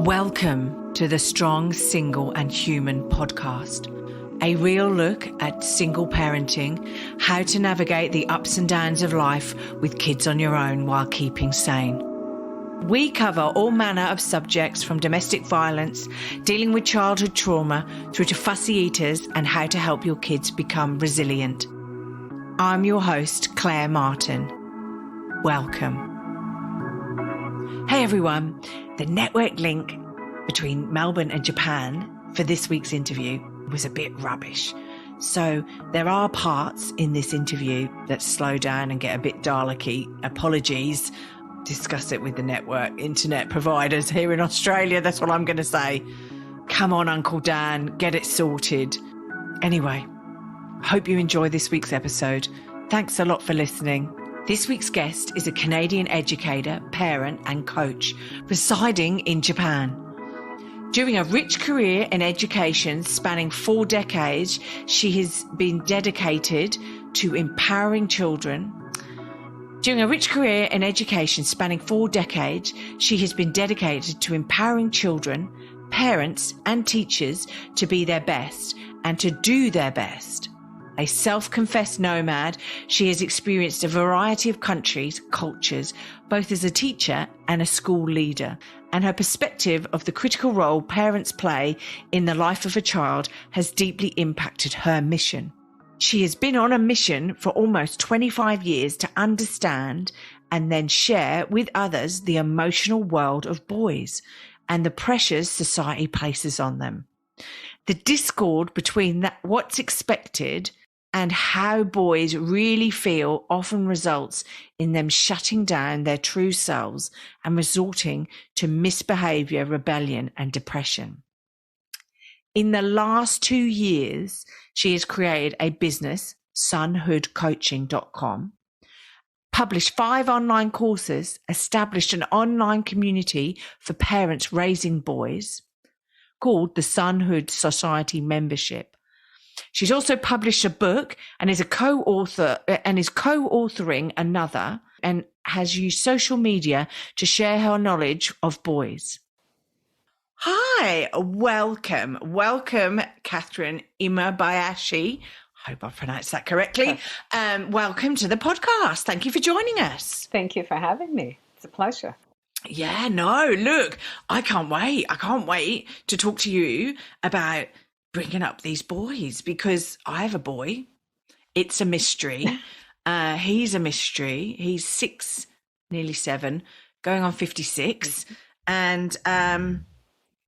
Welcome to the Strong, Single and Human podcast. A real look at single parenting, how to navigate the ups and downs of life with kids on your own while keeping sane. We cover all manner of subjects from domestic violence, dealing with childhood trauma, through to fussy eaters and how to help your kids become resilient. I'm your host, Claire Martin. Welcome. Hey everyone, the network link between Melbourne and Japan for this week's interview was a bit rubbish. So there are parts in this interview that slow down and get a bit Dalek-y. Apologies. Discuss it with the network internet providers here in Australia. That's what I'm going to say. Come on, Uncle Dan, get it sorted. Anyway, hope you enjoy this week's episode. Thanks a lot for listening. This week's guest is a Canadian educator, parent and coach residing in Japan. During a rich career in education spanning 4 decades, she has been dedicated to empowering children. During a rich career in education spanning 4 decades, she has been dedicated to empowering children, parents and teachers to be their best and to do their best. A self-confessed nomad, she has experienced a variety of countries, cultures, both as a teacher and a school leader, and her perspective of the critical role parents play in the life of a child has deeply impacted her mission. She has been on a mission for almost 25 years to understand and then share with others the emotional world of boys and the pressures society places on them. The discord between what's expected and how boys really feel often results in them shutting down their true selves and resorting to misbehaviour, rebellion and depression. In the last 2 years, she has created a business, sonhoodcoaching.com, published 5 online courses, established an online community for parents raising boys called the Sonhood Society Membership. She's also published a book and is co-authoring another, and has used social media to share her knowledge of boys. Hi, welcome, Kathryne Imabayashi. I hope I pronounced that correctly. Welcome to the podcast. Thank you for joining us. Thank you for having me. It's a pleasure. Yeah, no, look, I can't wait. I can't wait to talk to you about bringing up these boys, because I have a boy. It's a mystery. He's a mystery. He's 6, nearly 7, going on 56. And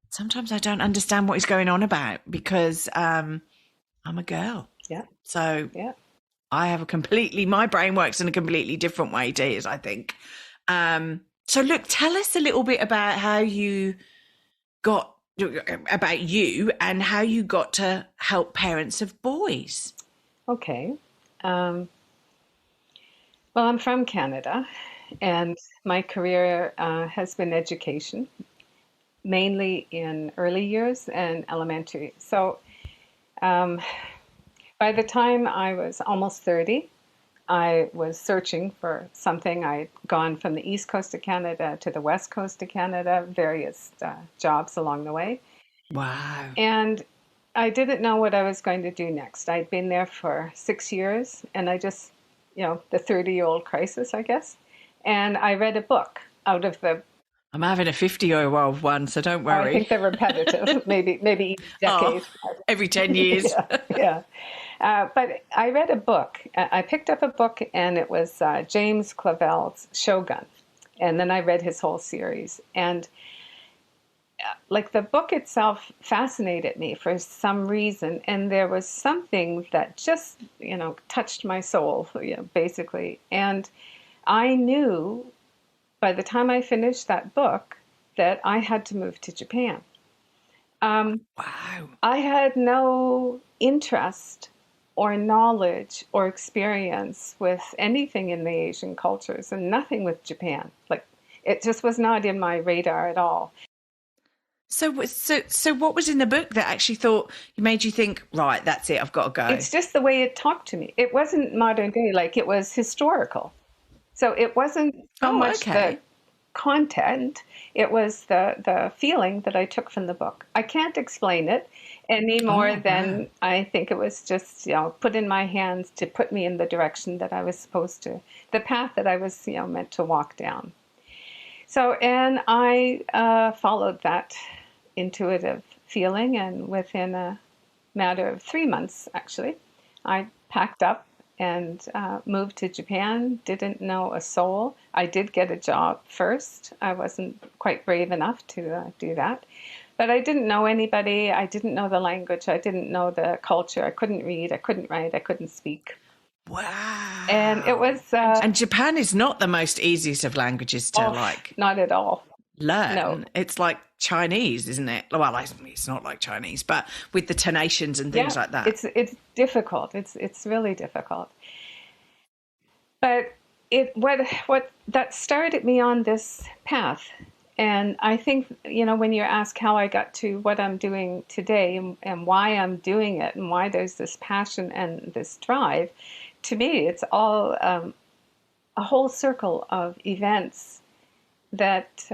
sometimes I don't understand what he's going on about, because I'm a girl. Yeah. So yeah, I have my brain works in a completely different way to his, I think. So look, tell us a little bit about about you and how you got to help parents of boys. Okay. Well, I'm from Canada, and my career has been education, mainly in early years and elementary. So by the time I was almost 30, I was searching for something. I'd gone from the east coast of Canada to the west coast of Canada, various jobs along the way. Wow. And I didn't know what I was going to do next. I'd been there for 6 years, and I just, the 30-year-old crisis, I guess. And I read a book out of the... I'm having a 50-year-old one, so don't worry. I think they're repetitive, maybe each decade. Every 10 years. Yeah. But I read a book. I picked up a book, and it was James Clavell's Shogun. And then I read his whole series. And the book itself fascinated me for some reason. And there was something that just, touched my soul, basically. And I knew by the time I finished that book that I had to move to Japan. Wow. I had no interest or knowledge or experience with anything in the Asian cultures, and nothing with Japan. It just was not in my radar at all. So what was in the book that actually made you think, right, that's it, I've got to go? It's just the way it talked to me. It wasn't modern day, it was historical. So it wasn't so much the content, it was the feeling that I took from the book. I can't explain it any more than I think it was just, put in my hands to put me in the direction that I was supposed to, the path that I was, meant to walk down. So, and I followed that intuitive feeling, and within a matter of 3 months, actually, I packed up and moved to Japan. Didn't know a soul. I did get a job first. I wasn't quite brave enough to do that. But I didn't know anybody. I didn't know the language. I didn't know the culture. I couldn't read. I couldn't write. I couldn't speak. Wow. And it was... and Japan is not the most easiest of languages to not at all. Learn. No. It's like Chinese, isn't it? Well, it's not like Chinese, but with the tonations and things like that. It's difficult. It's really difficult. But what that started me on this path. And I think, when you ask how I got to what I'm doing today and why I'm doing it and why there's this passion and this drive, to me, it's all a whole circle of events that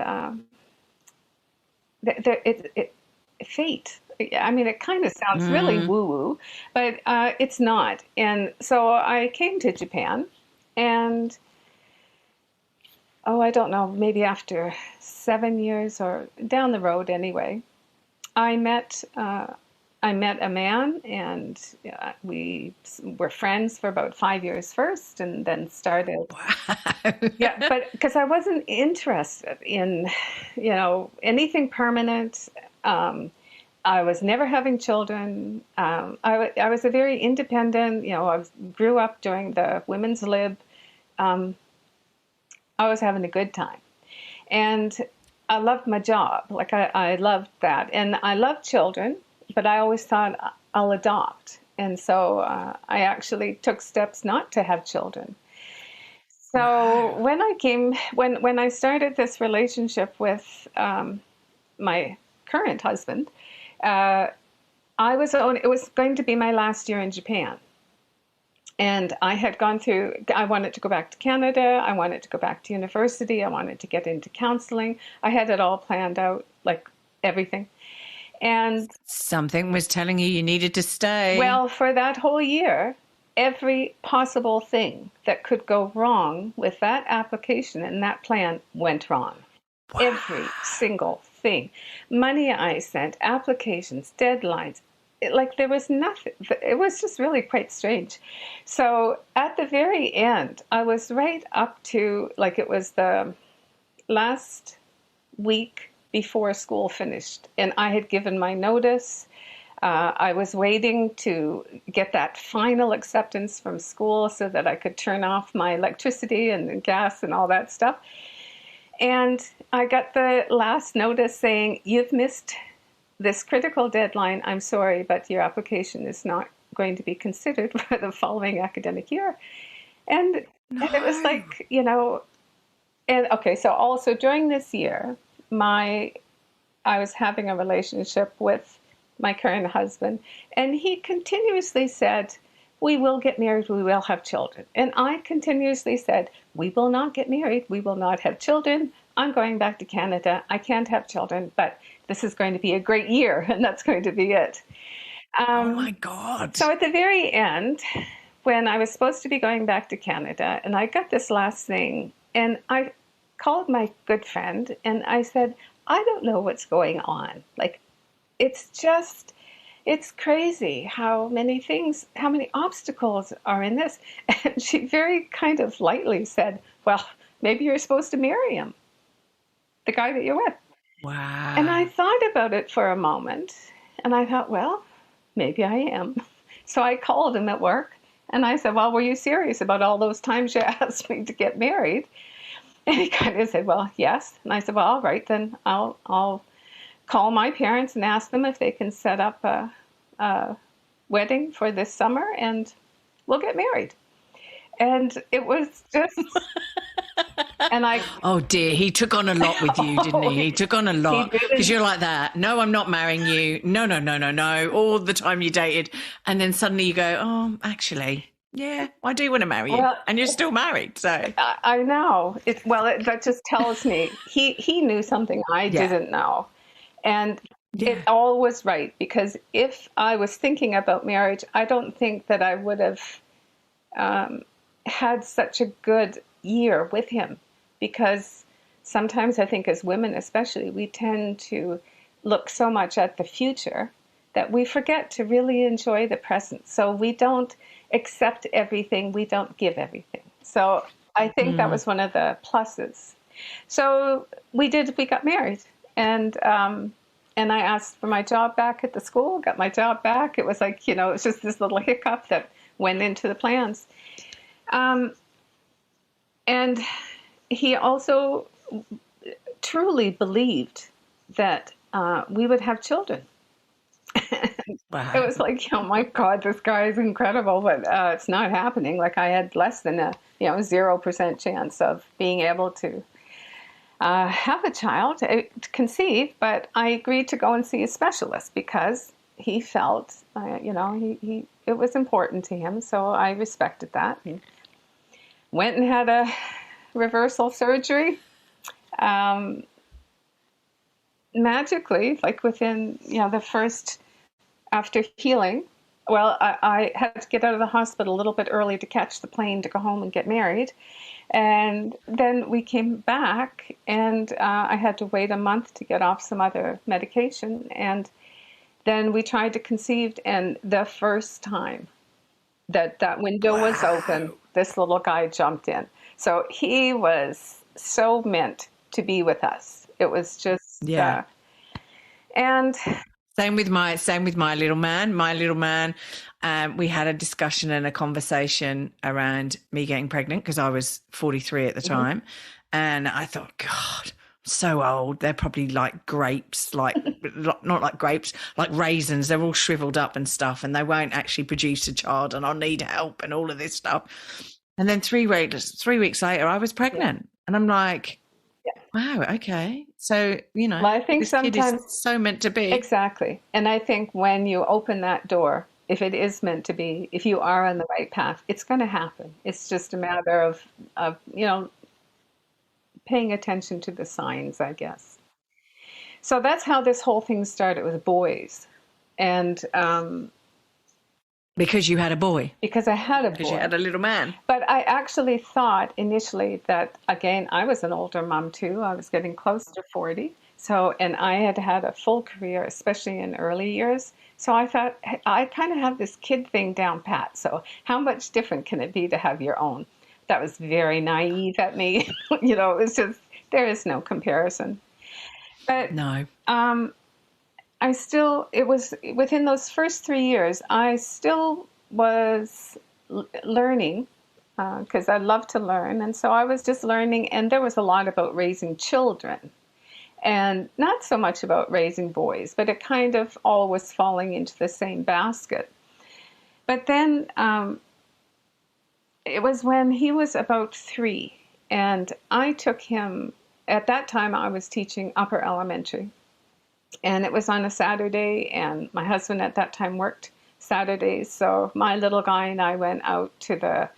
fate. I mean, it kind of sounds really woo-woo, but it's not. And so I came to Japan, and I don't know, maybe after 7 years or down the road anyway, I met a man, and we were friends for about 5 years first, and then started. Wow. Yeah, but because I wasn't interested in, anything permanent. I was never having children. I was a very independent. I grew up during the women's lib. I was having a good time, and I loved my job. Like I loved that, and I loved children. But I always thought I'll adopt. And so I actually took steps not to have children. So when I started this relationship with my current husband, it was going to be my last year in Japan. And I had I wanted to go back to Canada. I wanted to go back to university. I wanted to get into counseling. I had it all planned out, like everything. And something was telling you needed to stay. Well, for that whole year, every possible thing that could go wrong with that application and that plan went wrong. Wow. Every single thing. Money I sent, applications, deadlines. There was nothing. It was just really quite strange. So at the very end, I was right up to, it was the last week before school finished, and I had given my notice. I was waiting to get that final acceptance from school so that I could turn off my electricity and gas and all that stuff. And I got the last notice saying, "You've missed this critical deadline. I'm sorry, but your application is not going to be considered for the following academic year." And it was like, and okay, so also during this year, I was having a relationship with my current husband, and he continuously said, "We will get married, we will have children." And I continuously said, "We will not get married, we will not have children. I'm going back to Canada. I can't have children, but this is going to be a great year, and that's going to be it." Oh my God. So at the very end, when I was supposed to be going back to Canada, and I got this last thing, and I called my good friend, and I said, "I don't know what's going on. It's crazy how many obstacles are in this." And she very kind of lightly said, "Well, maybe you're supposed to marry him, the guy that you're with." Wow. And I thought about it for a moment, and I thought, well, maybe I am. So I called him at work, and I said, "Well, were you serious about all those times you asked me to get married?" And he kind of said, "Well, yes." And I said, "Well, all right, then I'll call my parents and ask them if they can set up a wedding for this summer, and we'll get married." And it was just, and I... Oh dear, he took on a lot with you, didn't he? He took on a lot, because you're like that. "No, I'm not marrying you. No. All the time you dated. And then suddenly you go, "Oh, actually." yeah, I do want to marry you. Well, And you're still married. So, I know. That just tells me he knew something I yeah, didn't know. And it yeah. all was right, because if I was thinking about marriage, I don't think that I would have had such a good year with him, because sometimes I think as women, especially, we tend to look so much at the future that we forget to really enjoy the present. So we don't accept everything, we don't give everything. So I think that was one of the pluses. So we got married, and I asked for my job back at the school, got my job back. It was like, it was just this little hiccup that went into the plans. And he also truly believed that we would have children. Wow. It was like, oh my God, this guy is incredible, but it's not happening. Like, I had less than a 0% chance of being able to have a child, to conceive, but I agreed to go and see a specialist because he felt, it was important to him. So I respected that. And went and had a reversal surgery. Magically, like within, the first, after healing, well, I had to get out of the hospital a little bit early to catch the plane to go home and get married. And then we came back, and I had to wait a month to get off some other medication. And then we tried to conceive, and the first time that window was open, this little guy jumped in. So he was so meant to be with us. It was just, and Same with my little man. My little man, we had a discussion and a conversation around me getting pregnant because I was 43 at the time. And I thought, God, I'm so old. They're probably like grapes, like not like grapes, like raisins. They're all shriveled up and stuff, and they won't actually produce a child, and I'll need help and all of this stuff. And then 3 weeks later, I was pregnant. And I'm like, wow, okay. So, well, I think this sometimes kid is so meant to be. Exactly. And I think when you open that door, if it is meant to be, if you are on the right path, it's going to happen. It's just a matter of paying attention to the signs, I guess. So that's how this whole thing started with boys. And because you had a boy. Because I had a boy. Because you had a little man. But I actually thought initially that, again, I was an older mom too. I was getting close to 40. So, and I had had a full career, especially in early years. So I thought, I kind of have this kid thing down pat. So how much different can it be to have your own? That was very naive at me. It's just, there is no comparison. But no. It was within those first 3 years, I still was learning because I love to learn. And so I was just learning, and there was a lot about raising children and not so much about raising boys, but it kind of all was falling into the same basket. But then it was when he was about 3, and I took him, at that time I was teaching upper elementary. And it was on a Saturday, and my husband at that time worked Saturdays. So my little guy and I went out to the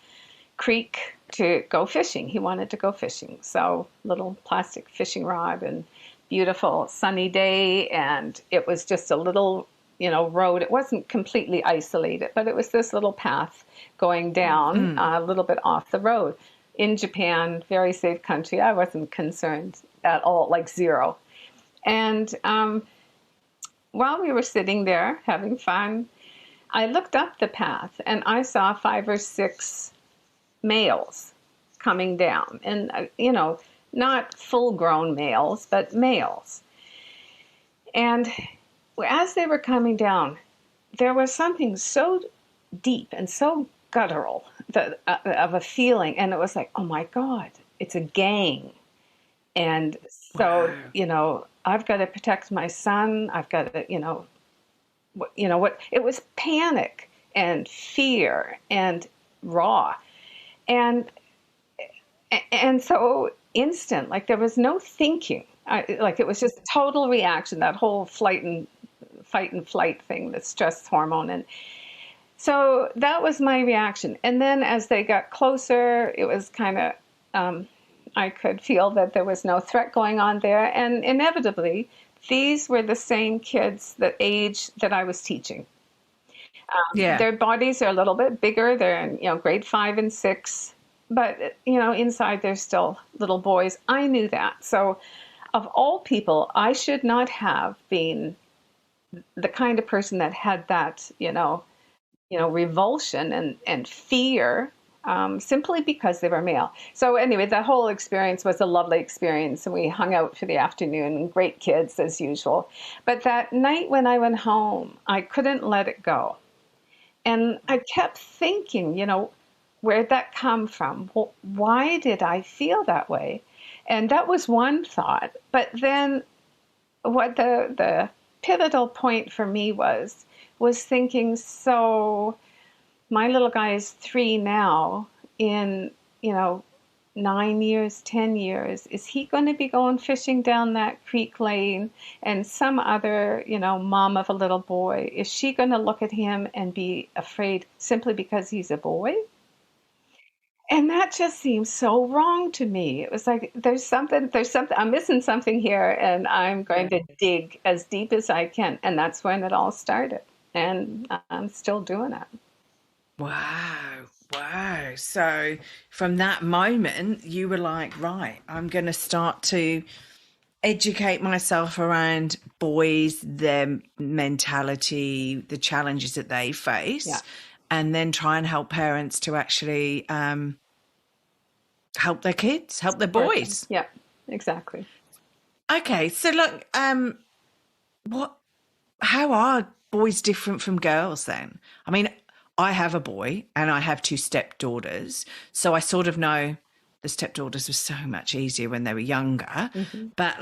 creek to go fishing. He wanted to go fishing. So little plastic fishing rod, and beautiful sunny day. And it was just a little, road. It wasn't completely isolated, but it was this little path going down a little bit off the road. In Japan, very safe country. I wasn't concerned at all, like zero. And while we were sitting there having fun, I looked up the path, and I saw 5 or 6 males coming down. And, not full-grown males, but males. And as they were coming down, there was something so deep and so guttural of a feeling. And it was like, oh, my God, it's a gang. And so, I've got to protect my son. I've got to, it was panic and fear and raw. And so instant, like there was no thinking. It was just total reaction, that whole fight and flight thing, the stress hormone. And So that was my reaction. And then as they got closer, it was kind of, I could feel that there was no threat going on there. And inevitably, these were the same kids that age that I was teaching. Yeah. Their bodies are a little bit bigger. They're in, grade 5 and 6. But, inside they're still little boys. I knew that. So of all people, I should not have been the kind of person that had that, revulsion and fear, simply because they were male. So anyway, the whole experience was a lovely experience, and we hung out for the afternoon, and great kids as usual. But that night when I went home, I couldn't let it go. And I kept thinking, where'd that come from? Why did I feel that way? And that was one thought. But then what the pivotal point for me was thinking, so my little guy is 3 now. In 9 years, 10 years, is he going to be going fishing down that creek lane, and some other mom of a little boy, is she going to look at him and be afraid simply because he's a boy? And that just seems so wrong to me. It was like, there's something, I'm missing something here, and I'm going to dig as deep as I can. And that's when it all started. And I'm still doing it. Wow. Wow. So from that moment, you were like, right, I'm going to start to educate myself around boys, their mentality, the challenges that they face, and then try and help parents to actually help their kids, help their boys. Yeah, exactly. Okay. So look, how are boys different from girls then? I mean, I have a boy and I have 2 stepdaughters. So I sort of know the stepdaughters were so much easier when they were younger. Mm-hmm. But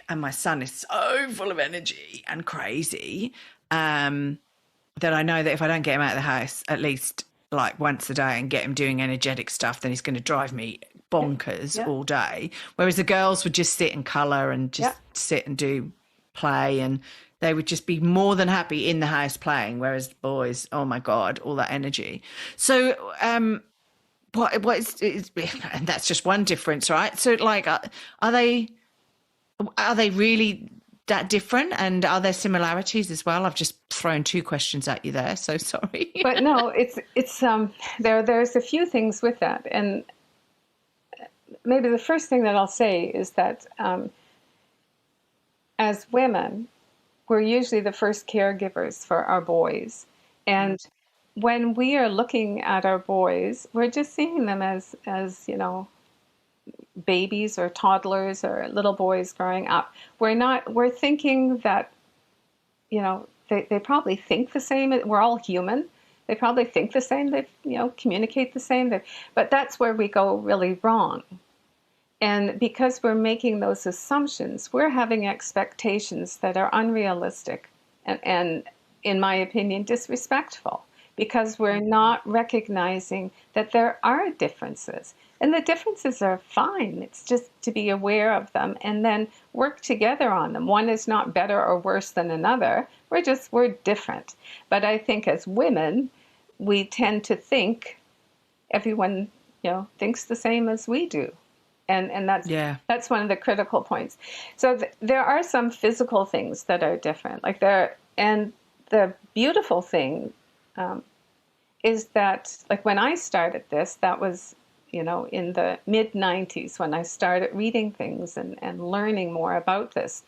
and my son is so full of energy and crazy that I know that if I don't get him out of the house at least once a day and get him doing energetic stuff, then he's going to drive me bonkers all day. Whereas the girls would just sit and colour and just sit and do play, and they would just be more than happy in the house playing, whereas the boys, oh my God, all that energy. So what is and that's just one difference, right? So are they really that different, and are there similarities as well? I've just thrown 2 questions at you there, so sorry. But no, it's there's a few things with that. And maybe the first thing that I'll say is that as women, we're usually the first caregivers for our boys. And when we are looking at our boys, we're just seeing them as babies or toddlers or little boys growing up. We're thinking that, they probably think the same. We're all human. They probably think the same. They, communicate the same. But that's where we go really wrong. And because we're making those assumptions, we're having expectations that are unrealistic and in my opinion, disrespectful, because we're not recognizing that there are differences. And the differences are fine. It's just to be aware of them and then work together on them. One is not better or worse than another. We're different. But I think as women, we tend to think everyone, thinks the same as we do. And that's one of the critical points. So there are some physical things that are different. And the beautiful thing is that, when I started this, that was, in the mid-90s when I started reading things and learning more about this.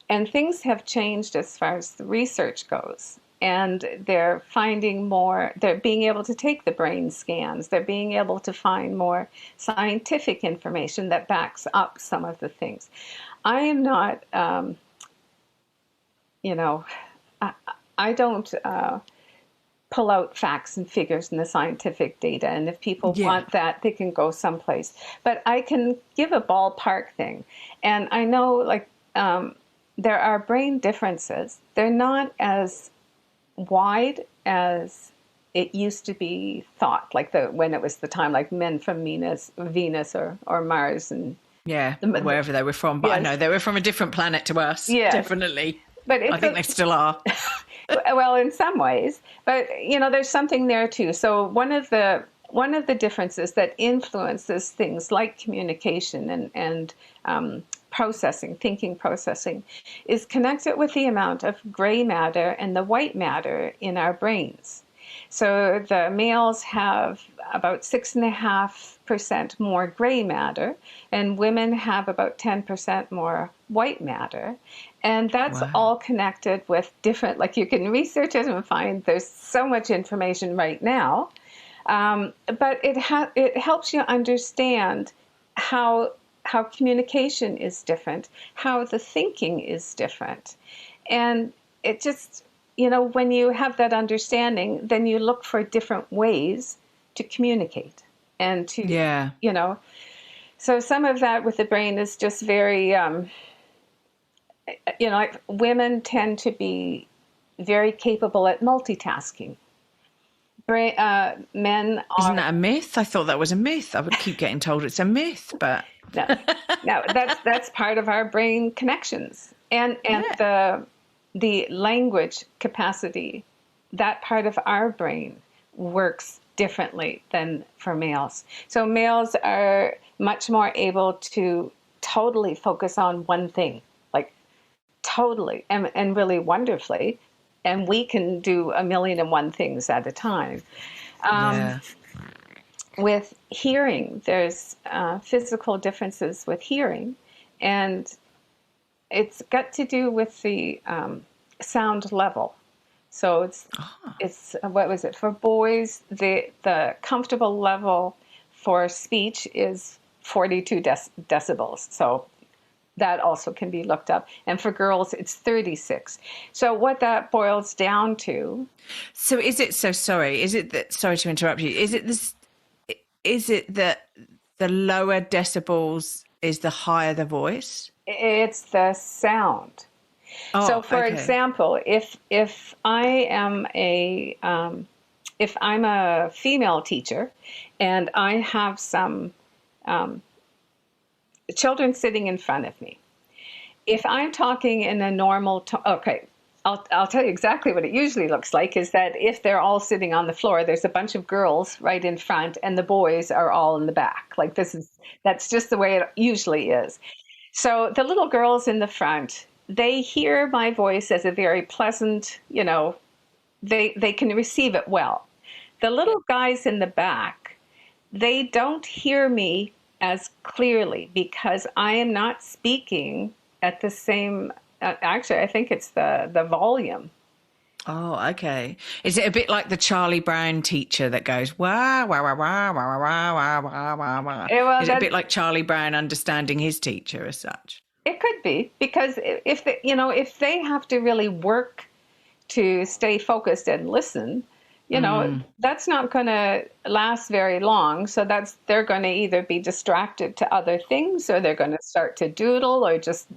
And things have changed as far as the research goes. And they're finding more, they're being able to take the brain scans. They're being able to find more scientific information that backs up some of the things. I am not, I don't pull out facts and figures in the scientific data. And if people want that, they can go someplace. But I can give a ballpark thing. And I know, there are brain differences. They're not as wide as it used to be thought, when it was the time, men from Venus or Mars and wherever they were from. But I know they were from a different planet to us. Definitely. But I think they still are. Well, in some ways, but there's something there too. So one of the differences that influences things like communication and thinking processing, is connected with the amount of gray matter and the white matter in our brains. So the males have about 6.5% more gray matter, and women have about 10% more white matter. And that's Wow. all connected with different, like you can research it and find there's so much information right now. But it helps you understand how communication is different, how the thinking is different. And it just, when you have that understanding, then you look for different ways to communicate and to, Yeah. So some of that with the brain is just very, like women tend to be very capable at multitasking. Men Isn't are. that a myth? I thought that was a myth. I would keep getting told it's a myth, but No, no, that's part of our brain connections, and the language capacity. That part of our brain works differently than for males. So males are much more able to totally focus on one thing, like totally and really wonderfully, and we can do a million and one things at a time. yeah. With hearing, there's physical differences with hearing, and it's got to do with the sound level. So it's what was it for boys? The comfortable level for speech is 42 decibels. So that also can be looked up. And for girls, it's 36. So what that boils down to. So is it so sorry? Is it that sorry to interrupt you? Is it this? Is it that the lower decibels is the higher the voice? It's the sound. So, for example, if I'm a female teacher, and I have some children sitting in front of me, if I'm talking in a normal tone, okay, I'll tell you exactly what it usually looks like, is that if they're all sitting on the floor, there's a bunch of girls right in front and the boys are all in the back. Like that's just the way it usually is. So the little girls in the front, they hear my voice as a very pleasant, they can receive it well. The little guys in the back, they don't hear me as clearly because I am not speaking at the same. Actually, I think it's the volume. Oh, okay. Is it a bit like the Charlie Brown teacher that goes wah wah wah wah wah wah wah wah wah wah? Well, Is it a bit like Charlie Brown understanding his teacher as such? It could be, because if they have to really work to stay focused and listen, that's not going to last very long. So they're going to either be distracted to other things, or they're going to start to doodle, or just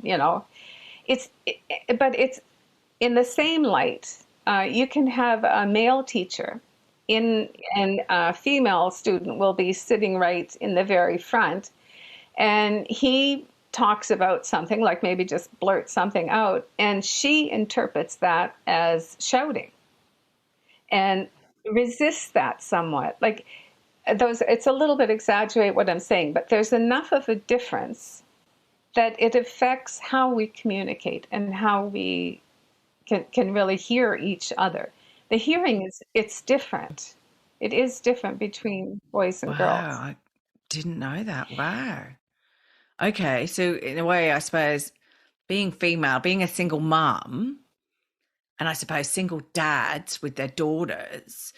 but it's in the same light. You can have a male teacher and a female student will be sitting right in the very front, and he talks about something, like maybe just blurts something out, and she interprets that as shouting and resists that somewhat. Like it's a little bit exaggerate what I'm saying, but there's enough of a difference that it affects how we communicate and how we can really hear each other. The hearing it's different. It is different between boys and girls. Wow, I didn't know that. Wow. Okay, so in a way, I suppose being female, being a single mum, and I suppose single dads with their daughters,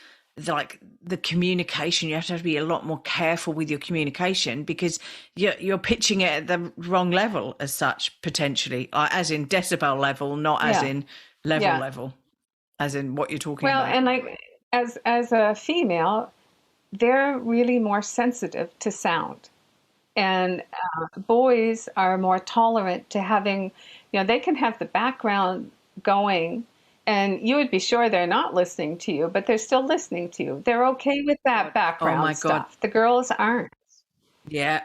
like the communication, you have to be a lot more careful with your communication, because you're pitching it at the wrong level as such, potentially, as in decibel level, not as in level, as in what you're talking about. Well, and like as a female, they're really more sensitive to sound. And boys are more tolerant to having, they can have the background going, and you would be sure they're not listening to you, but they're still listening to you. They're okay with that background stuff. The girls aren't. Yeah.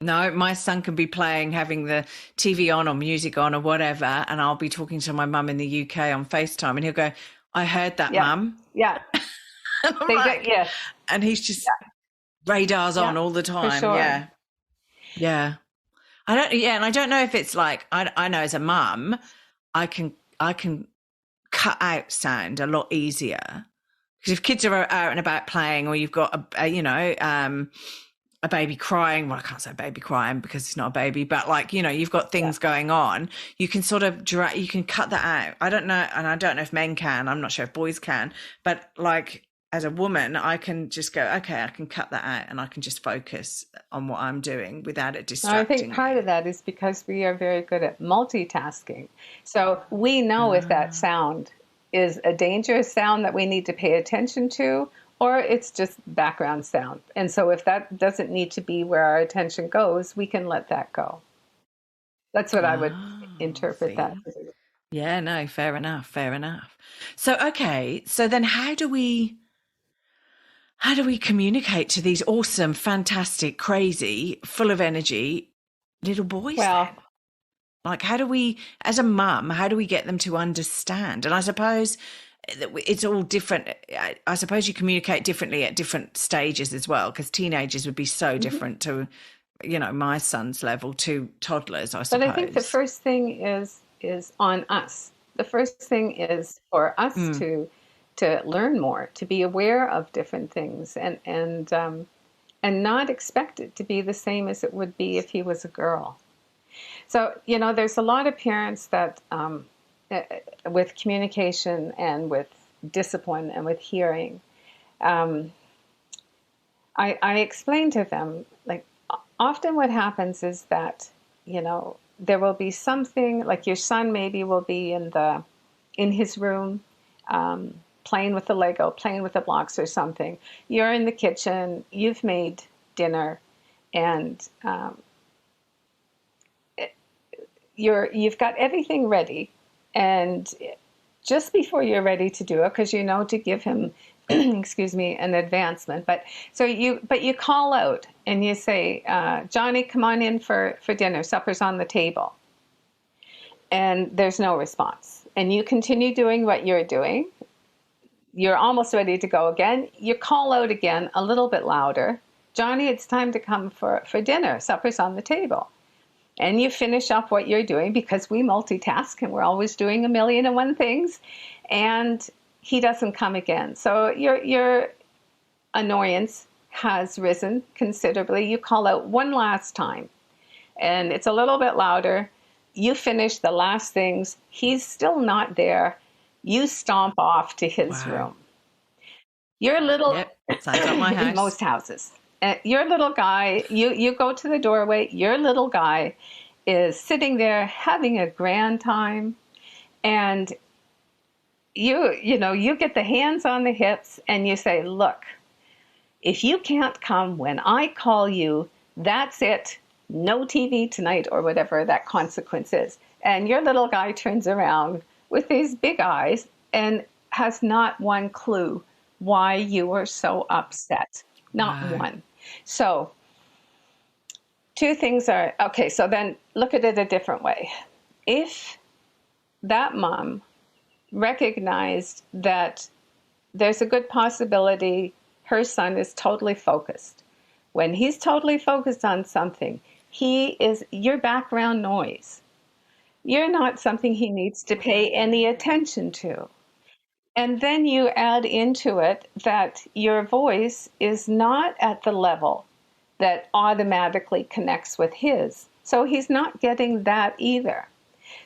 No, my son can be playing, having the TV on or music on or whatever, and I'll be talking to my mum in the UK on FaceTime, and he'll go, "I heard that, Yeah, mum." yeah, And I'm they do. like, Yes, and he's just radars yeah, on all the for time. sure. Yeah, yeah. And I don't know if it's like I know as a mum, I can cut out sound a lot easier because if kids are out and about playing, or you've got a baby crying. Well, I can't say baby crying because it's not a baby, but like, you've got things going on. You can sort of you can cut that out. I don't know. And I don't know if men can, I'm not sure if boys can, but like as a woman, I can just go, okay, I can cut that out and I can just focus on what I'm doing without it I think distracting part me. of that is because we are very good at multitasking. So we know if that sound is a dangerous sound that we need to pay attention to, or it's just background sound. And so if that doesn't need to be where our attention goes, we can let that go. That's what I would interpret that. See? Yeah, no, fair enough. Fair enough. So, okay. So then how do we communicate to these awesome, fantastic, crazy, full of energy little boys Well, then? Like, how do we, as a mum, how do we get them to understand? And I suppose it's all different. I suppose you communicate differently at different stages as well, because teenagers would be so mhm. different to, my son's level to toddlers, I But I think the suppose. first thing is on us. The first thing is for us Mm. to learn more, to be aware of different things, and not expect it to be the same as it would be if he was a girl. So there's a lot of parents that with communication and with discipline and with hearing, um, I explain to them, like, often what happens is that there will be something, like your son maybe will be in his room, playing with the Lego, playing with the blocks or something. You're in the kitchen, you've made dinner, and you've got everything ready, and just before you're ready to do it, because to give him excuse me, an advancement, but you call out and you say, Johnny, come on in for dinner, supper's on the table, and there's no response, and you continue doing what you're doing. You're almost ready to go again. You call out again a little bit louder, Johnny, it's time to come for dinner, supper's on the table. And you finish up what you're doing, because we multitask and we're always doing 1,000,001 things, and he doesn't come again. So your annoyance has risen considerably. You call out one last time, and it's a little bit louder. You finish the last things. He's still not there. You stomp off to his Wow. room. Your little, Yep. Sounds like my in most house. houses, your little guy, you go to the doorway, your little guy is sitting there having a grand time, and you get the hands on the hips and you say, look, if you can't come when I call you, that's it. No TV tonight, or whatever that consequence is. And your little guy turns around with these big eyes and has not one clue why you were so upset. Not Wow. one. So two things are, okay, so then look at it a different way. If that mom recognized that there's a good possibility her son is totally focused. When he's totally focused on something, he is your background noise. You're not something he needs to pay any attention to. And then you add into it that your voice is not at the level that automatically connects with his. So he's not getting that either.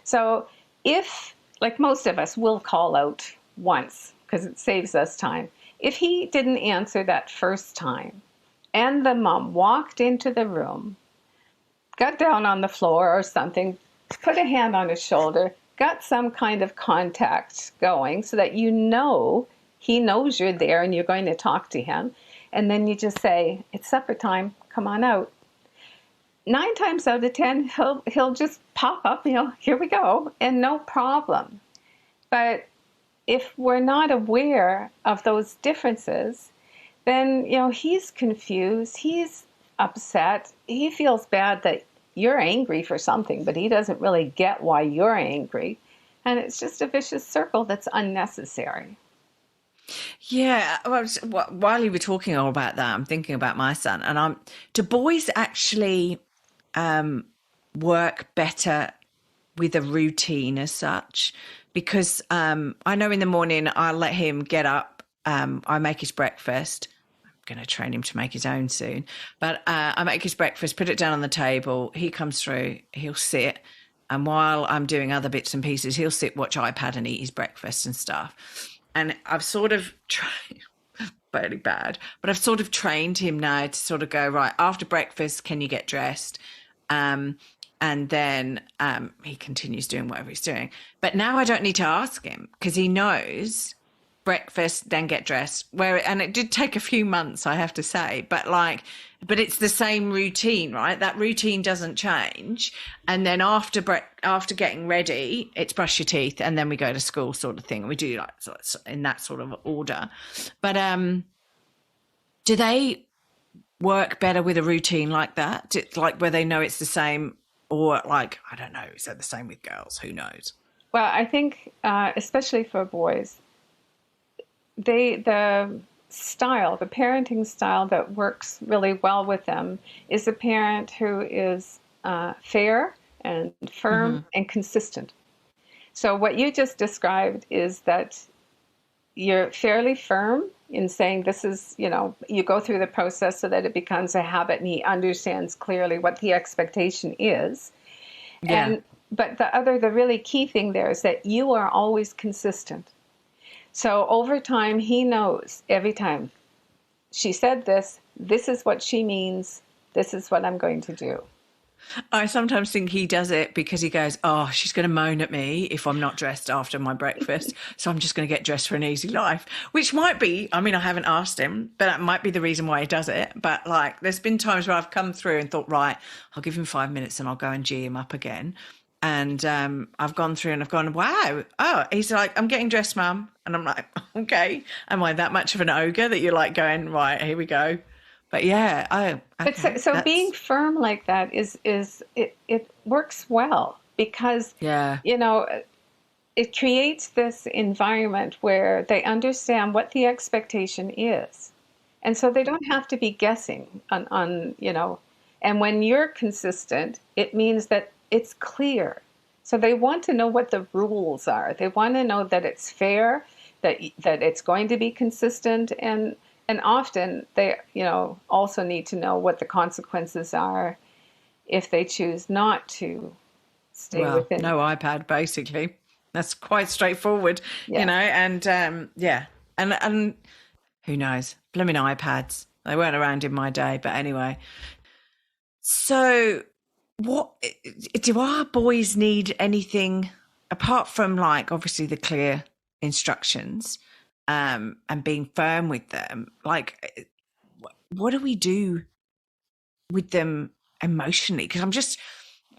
So if, like most of us, will call out once because it saves us time. If he didn't answer that first time and the mom walked into the room, got down on the floor or something, put a hand on his shoulder, got some kind of contact going so that he knows you're there and you're going to talk to him, and then you just say, it's supper time, come on out. 9 times out of 10, he'll just pop up, here we go, and no problem. But if we're not aware of those differences, then, he's confused. He's upset. He feels bad that you're angry for something, but he doesn't really get why you're angry. And it's just a vicious circle that's unnecessary. Yeah, well, while you were talking all about that, I'm thinking about my son, and do boys actually work better with a routine as such? Because I know in the morning I'll let him get up, I make his breakfast. I'm going to train him to make his own soon, but I make his breakfast, put it down on the table. He comes through, he'll sit, and while I'm doing other bits and pieces, he'll sit, watch iPad, and eat his breakfast and stuff. And I've sort of tried, fairly bad, but I've sort of trained him now to sort of go, right, after breakfast, can you get dressed? And then he continues doing whatever he's doing. But now I don't need to ask him because he knows breakfast, then get dressed. And it did take a few months, I have to say, but it's the same routine, right? That routine doesn't change. And then after getting ready, it's brush your teeth, and then we go to school, sort of thing. And we do like in that sort of order. But do they work better with a routine like that? Like where they know it's the same, or like, I don't know, is that the same with girls? Who knows? Well, I think especially for boys, the parenting style that works really well with them is a parent who is fair and firm and consistent. So what you just described is that you're fairly firm in saying this is, you go through the process so that it becomes a habit and he understands clearly what the expectation is. Yeah. But the really key thing there is that you are always consistent. So over time, he knows every time she said this is what she means, this is what I'm going to do. I sometimes think he does it because he goes, oh, she's going to moan at me if I'm not dressed after my breakfast. So I'm just going to get dressed for an easy life, which might be, I haven't asked him, but that might be the reason why he does it. But like, there's been times where I've come through and thought, right, I'll give him 5 minutes and I'll go and G him up again. And I've gone through and I've gone, wow. Oh, he's like, I'm getting dressed, Mum. And I'm like, okay. Am I that much of an ogre that you're like going, right, here we go? But yeah, okay, but so being firm like that it works well because it creates this environment where they understand what the expectation is, and so they don't have to be guessing on. And when you're consistent, it means that it's clear. So they want to know what the rules are. They want to know that it's fair, that it's going to be consistent, and often they, also need to know what the consequences are if they choose not to stay within. No iPad, basically. That's quite straightforward, and and who knows? Blooming iPads. They weren't around in my day, but anyway. So, what do our boys need? Anything apart from like obviously the clear instructions? And being firm with them, like, what do we do with them emotionally? Because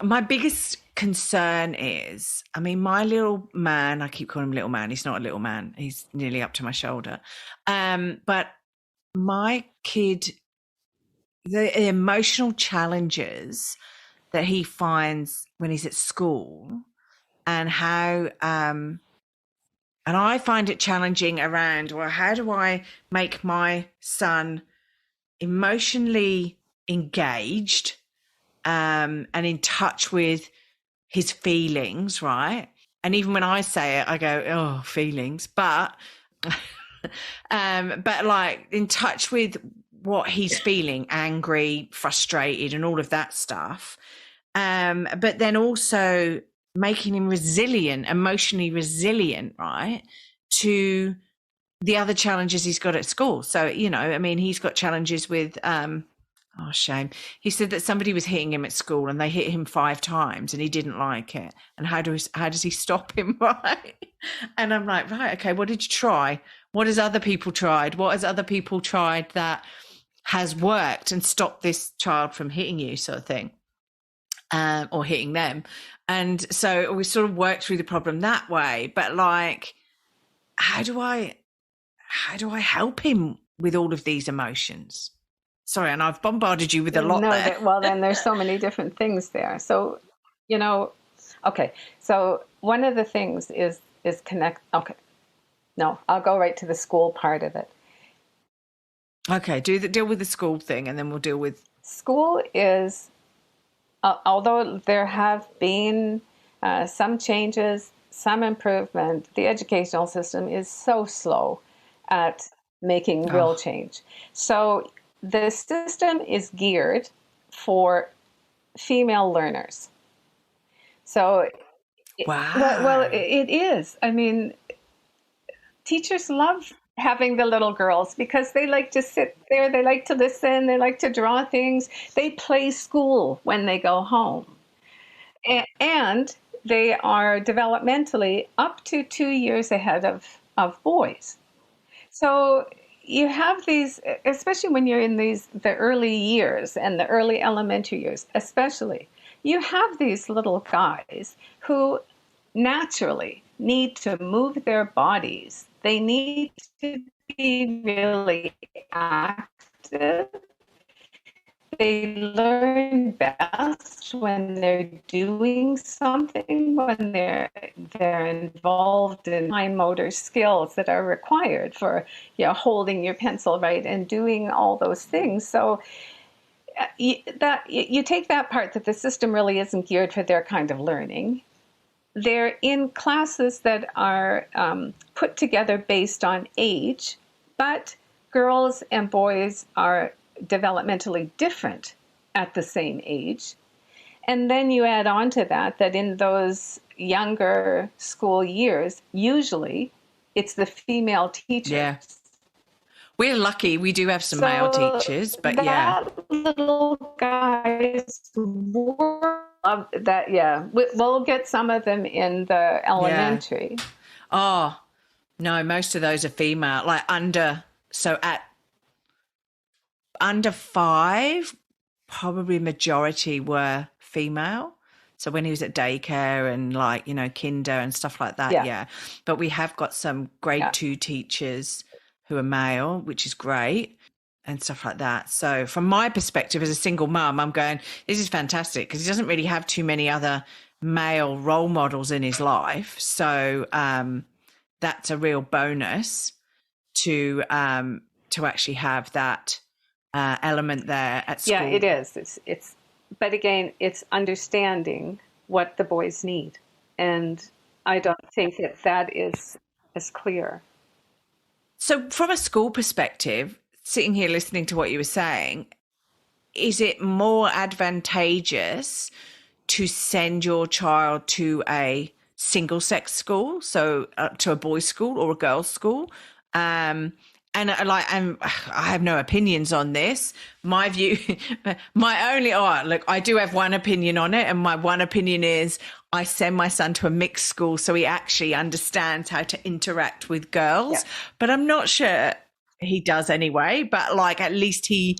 my biggest concern is, my little man, I keep calling him little man. He's not a little man. He's nearly up to my shoulder. But my kid, the emotional challenges that he finds when he's at school and how, and I find it challenging around, well, how do I make my son emotionally engaged and in touch with his feelings, right? And even when I say it, I go, oh, feelings. But but like in touch with what he's feeling, angry, frustrated, and all of that stuff. But then also making him resilient, emotionally resilient, right, to the other challenges he's got at school. So, he's got challenges with, shame. He said that somebody was hitting him at school and they hit him 5 times and he didn't like it. And how does he stop him, right? And I'm like, right, okay, what did you try? What has other people tried? What has other people tried that has worked and stopped this child from hitting you, sort of thing? Or hitting them. And so we sort of worked through the problem that way. But like, how do I help him with all of these emotions? Sorry, and I've bombarded you with a lot No, there. well, then there's so many different things there. So, okay. So one of the things is connect. Okay, no, I'll go right to the school part of it. Okay, deal with the school thing, and then we'll deal with school is. Although there have been some changes, some improvement, the educational system is so slow at making real change. So the system is geared for female learners. So, well, wow. it is. I mean, teachers love having the little girls because they like to sit there, they like to listen, they like to draw things, they play school when they go home. And they are developmentally up to 2 years ahead of boys. So you have these, especially when you're in the early years and the early elementary years, especially, you have these little guys who naturally need to move their bodies. They need to be really active. They learn best when they're doing something, when they're involved in fine motor skills that are required for holding your pencil right and doing all those things. So you take that part that the system really isn't geared for their kind of learning. They're in classes that are put together based on age, but girls and boys are developmentally different at the same age. And then you add on to that in those younger school years, usually it's the female teachers. Yeah. We're lucky. We do have some male teachers, but little guys we'll get some of them in the elementary. Yeah. Oh, no, most of those are female, like under 5, probably majority were female. So when he was at daycare and kinder and stuff like that, yeah. But we have got some grade 2 teachers who are male, which is great, and stuff like that. So from my perspective as a single mum, I'm going, this is fantastic because he doesn't really have too many other male role models in his life. So that's a real bonus to actually have that element there at school. Yeah, it is. It's but again, it's understanding what the boys need, and I don't think that is as clear. So from a school perspective, sitting here listening to what you were saying, is it more advantageous to send your child to a single-sex school, so to a boys' school or a girls' school? And I have no opinions on this. My view, I do have one opinion on it, and my one opinion is I send my son to a mixed school so he actually understands how to interact with girls. Yeah. But I'm not sure he does anyway. But at least he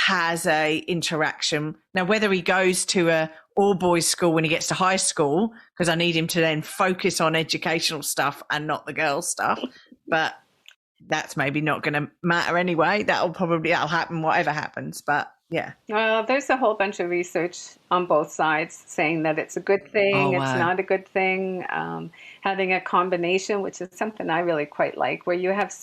has a interaction. Now, whether he goes to a all boys school when he gets to high school, because I need him to then focus on educational stuff and not the girls stuff, but that's maybe not going to matter anyway. That'll happen whatever happens. But yeah. Well, there's a whole bunch of research on both sides saying that it's a good thing. It's not a good thing. Having a combination, which is something I really quite like, where you have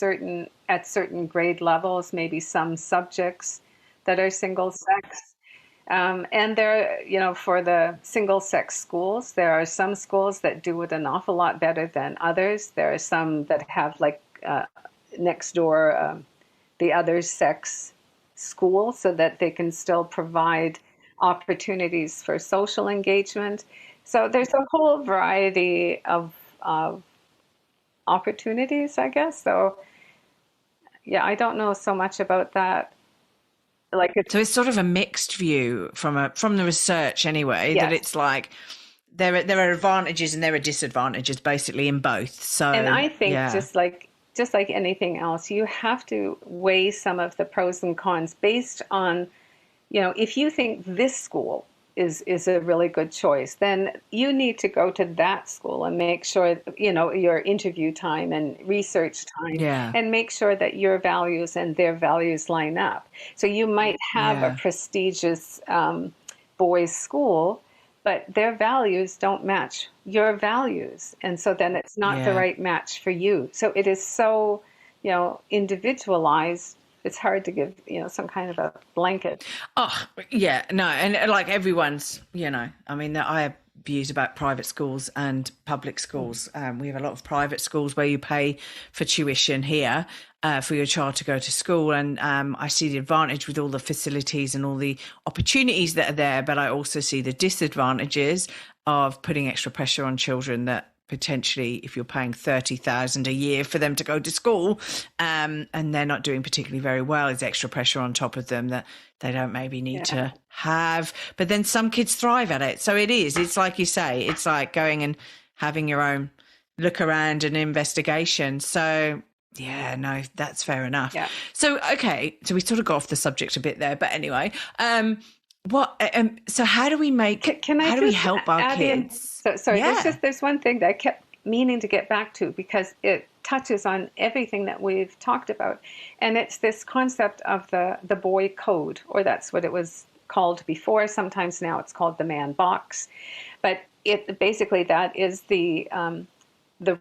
at certain grade levels, maybe some subjects that are single sex. And there, for the single sex schools, there are some schools that do it an awful lot better than others. There are some that have next door the other sex school so that they can still provide opportunities for social engagement. So there's a whole variety of opportunities, I guess. So yeah, I don't know so much about that. So it's sort of a mixed view from the research anyway, that it's there are advantages and there are disadvantages basically in both. So and I think just like anything else, you have to weigh some of the pros and cons based on, if you think this school is a really good choice, then you need to go to that school and make sure, your interview time and research time, Yeah. and make sure that your values and their values line up. So you might have a Yeah. prestigious boys' school, but their values don't match your values. And so then it's not the Yeah. right match for you. So it is so, individualized. It's hard to give, some kind of a blanket. Oh, yeah, no, and like everyone's, I mean, I have views about private schools and public schools. We have a lot of private schools where you pay for tuition here for your child to go to school, and I see the advantage with all the facilities and all the opportunities that are there, but I also see the disadvantages of putting extra pressure on children that potentially, if you're paying 30,000 a year for them to go to school, and they're not doing particularly very well, is extra pressure on top of them that they don't maybe need to have. But then some kids thrive at it. So it's like you say, it's like going and having your own look around and investigation. So yeah, no, that's fair enough. Yeah. So, okay. So we sort of got off the subject a bit there, but anyway, so how do we how do we help our kids? Sorry, Yeah. there's one thing that I kept meaning to get back to, because it touches on everything that we've talked about. And it's this concept of the boy code, or that's what it was called before. Sometimes now it's called the man box. But it basically, that is the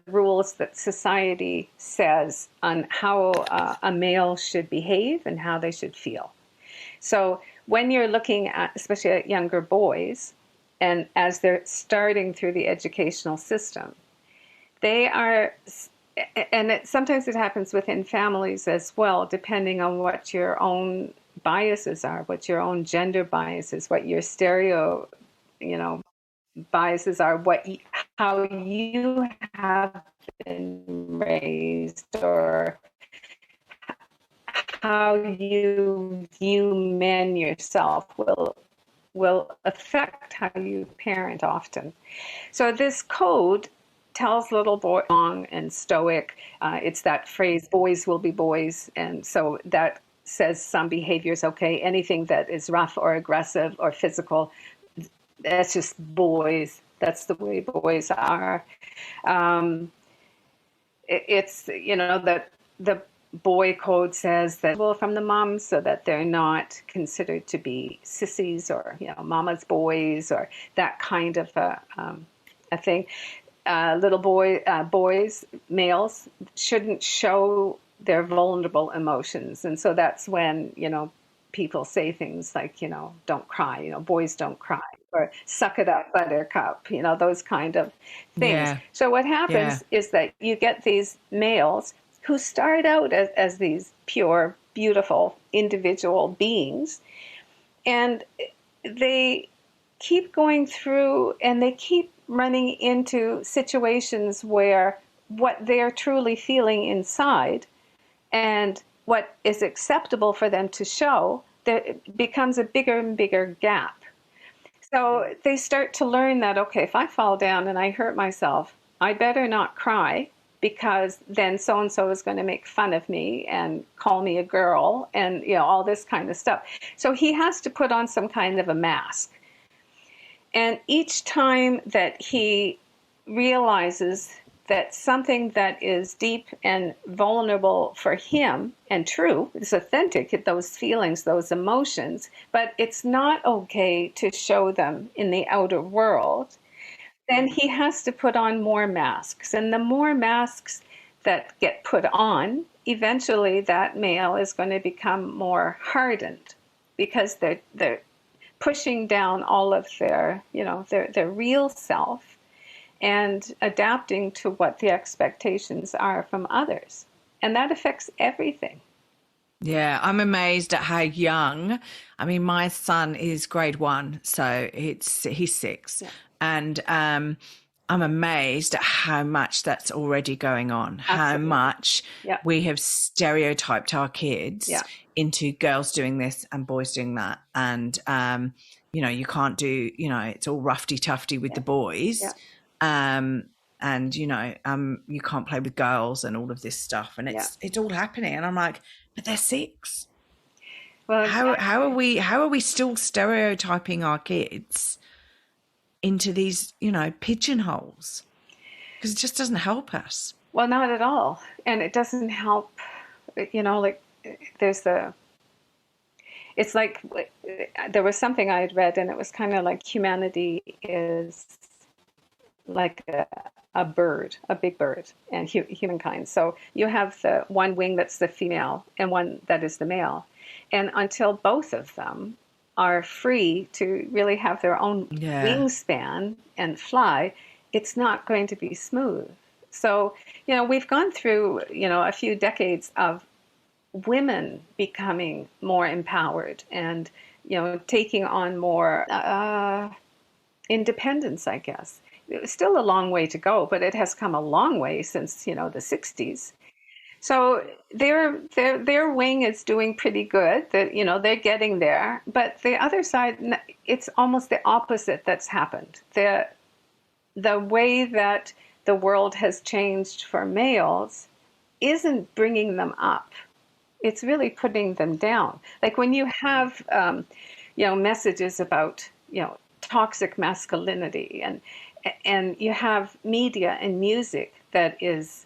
rules that society says on how a male should behave and how they should feel. So when you're looking at, especially at younger boys, and as they're starting through the educational system, they are, and sometimes it happens within families as well, depending on what your own biases are, what your own gender biases, what your biases are, how you have been raised, or how you view men yourself will affect how you parent often. So this code tells little boy strong and stoic. It's that phrase, boys will be boys. And so that says some behavior is okay. Anything that is rough or aggressive or physical, that's just boys. That's the way boys are. It's, that the boy code says that, well, from the moms, so that they're not considered to be sissies or, mama's boys, or that kind of a thing. Little boys, males, shouldn't show their vulnerable emotions. And so that's when, people say things like, don't cry, boys don't cry, or suck it up, buttercup, those kind of things. Yeah. So what happens is that you get these males who start out as these pure, beautiful individual beings, and they keep going through and they keep running into situations where what they're truly feeling inside and what is acceptable for them to show, there becomes a bigger and bigger gap. So they start to learn that, okay, if I fall down and I hurt myself, I better not cry, because then so-and-so is going to make fun of me and call me a girl and, all this kind of stuff. So he has to put on some kind of a mask. And each time that he realizes that something that is deep and vulnerable for him and true, it's authentic, those feelings, those emotions, but it's not okay to show them in the outer world, then he has to put on more masks. And the more masks that get put on, eventually that male is going to become more hardened, because they're pushing down all of their, their real self, and adapting to what the expectations are from others. And that affects everything. Yeah, I'm amazed at how young. I mean, my son is grade 1, so he's 6. Yeah. And I'm amazed at how much that's already going on, Absolutely. How much we have stereotyped our kids into girls doing this and boys doing that. And, you can't do, it's all roughy-tufty with the boys. And, you can't play with girls and all of this stuff. And it's all happening. And I'm like, but they're 6. Well, How are we still stereotyping our kids into these, pigeonholes? Because it just doesn't help us. well, not at all. And it doesn't help, like there's it's like there was something I had read, and it was kind of like humanity is like a bird, a big bird, and humankind. So you have the one wing that's the female and one that is the male. And until both of them are free to really have their own wingspan and fly, it's not going to be smooth. So, we've gone through, a few decades of women becoming more empowered and, taking on more independence, I guess. It's still a long way to go, but it has come a long way since, the 60s. So their wing is doing pretty good. That they're getting there, but the other side, it's almost the opposite that's happened. The way that the world has changed for males isn't bringing them up. It's really putting them down. Like when you have messages about toxic masculinity, and you have media and music that is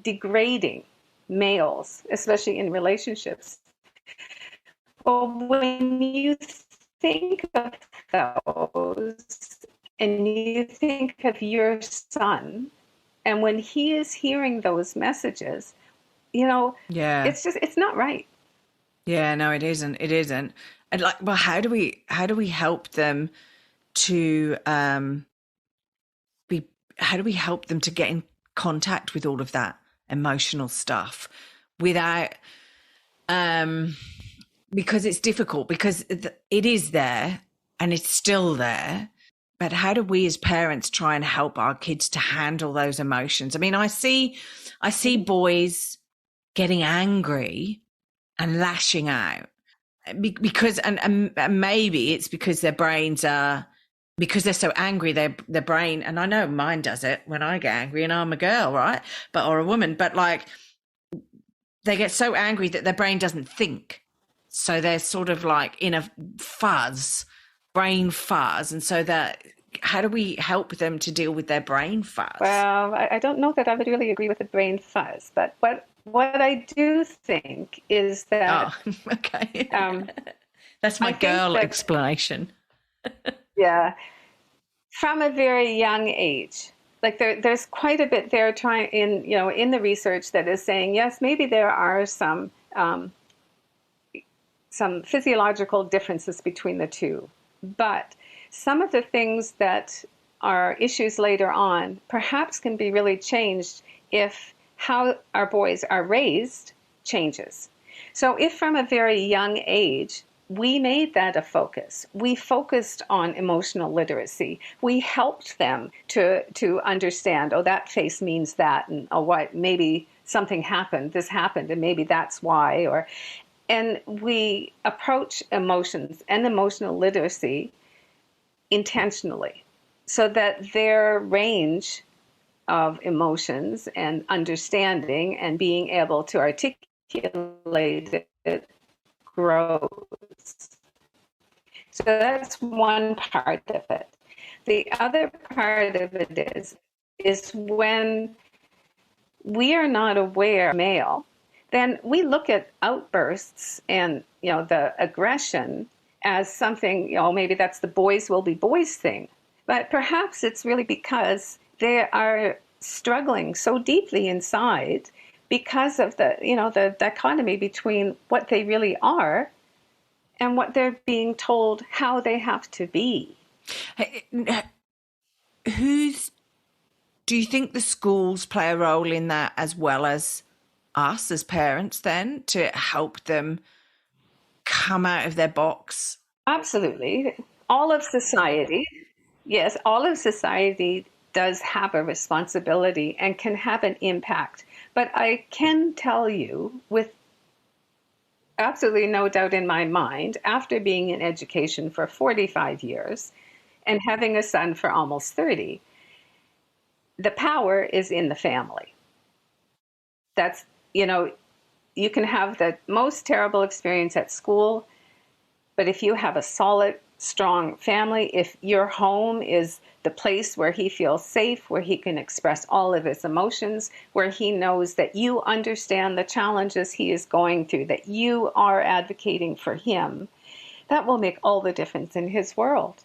degrading males, especially in relationships. Well, when you think of those and you think of your son, and when he is hearing those messages, it's not right. Yeah, no, it isn't. It isn't. And how do we help them to how do we help them to get in contact with all of that emotional stuff without because it's difficult, because it is there and it's still there, but how do we as parents try and help our kids to handle those emotions? I mean, I see boys getting angry and lashing out because and maybe it's because their brains are, because they're so angry, their brain, and I know mine does it when I get angry, and I'm a girl, right? Or a woman, but like they get so angry that their brain doesn't think. So they're sort of like in a brain fuzz. And so how do we help them to deal with their brain fuzz? Well, I don't know that I would really agree with the brain fuzz, but what I do think is that... Oh, okay. That's my girl explanation. Yeah. From a very young age, like there's quite a bit there in the research that is saying, yes, maybe there are some physiological differences between the two, but some of the things that are issues later on perhaps can be really changed if how our boys are raised changes. So if from a very young age we made that a focus, we focused on emotional literacy, we helped them to understand, oh, that face means that, and oh, what, maybe something happened, this happened, and maybe that's why, and we approach emotions and emotional literacy intentionally so that their range of emotions and understanding and being able to articulate it grows. So that's one part of it. The other part of it is when we are not aware of male, then we look at outbursts and the aggression as something, maybe that's the boys will be boys thing. But perhaps it's really because they are struggling so deeply inside because of the dichotomy between what they really are and what they're being told how they have to be. Do you think the schools play a role in that as well as us as parents then, to help them come out of their box? Absolutely. All of society, yes, all of society does have a responsibility and can have an impact. But I can tell you with absolutely no doubt in my mind, after being in education for 45 years and having a son for almost 30, the power is in the family. That's, you can have the most terrible experience at school, but if you have a solid, strong family, if your home is the place where he feels safe, where he can express all of his emotions, where he knows that you understand the challenges he is going through, that you are advocating for him, that will make all the difference in his world.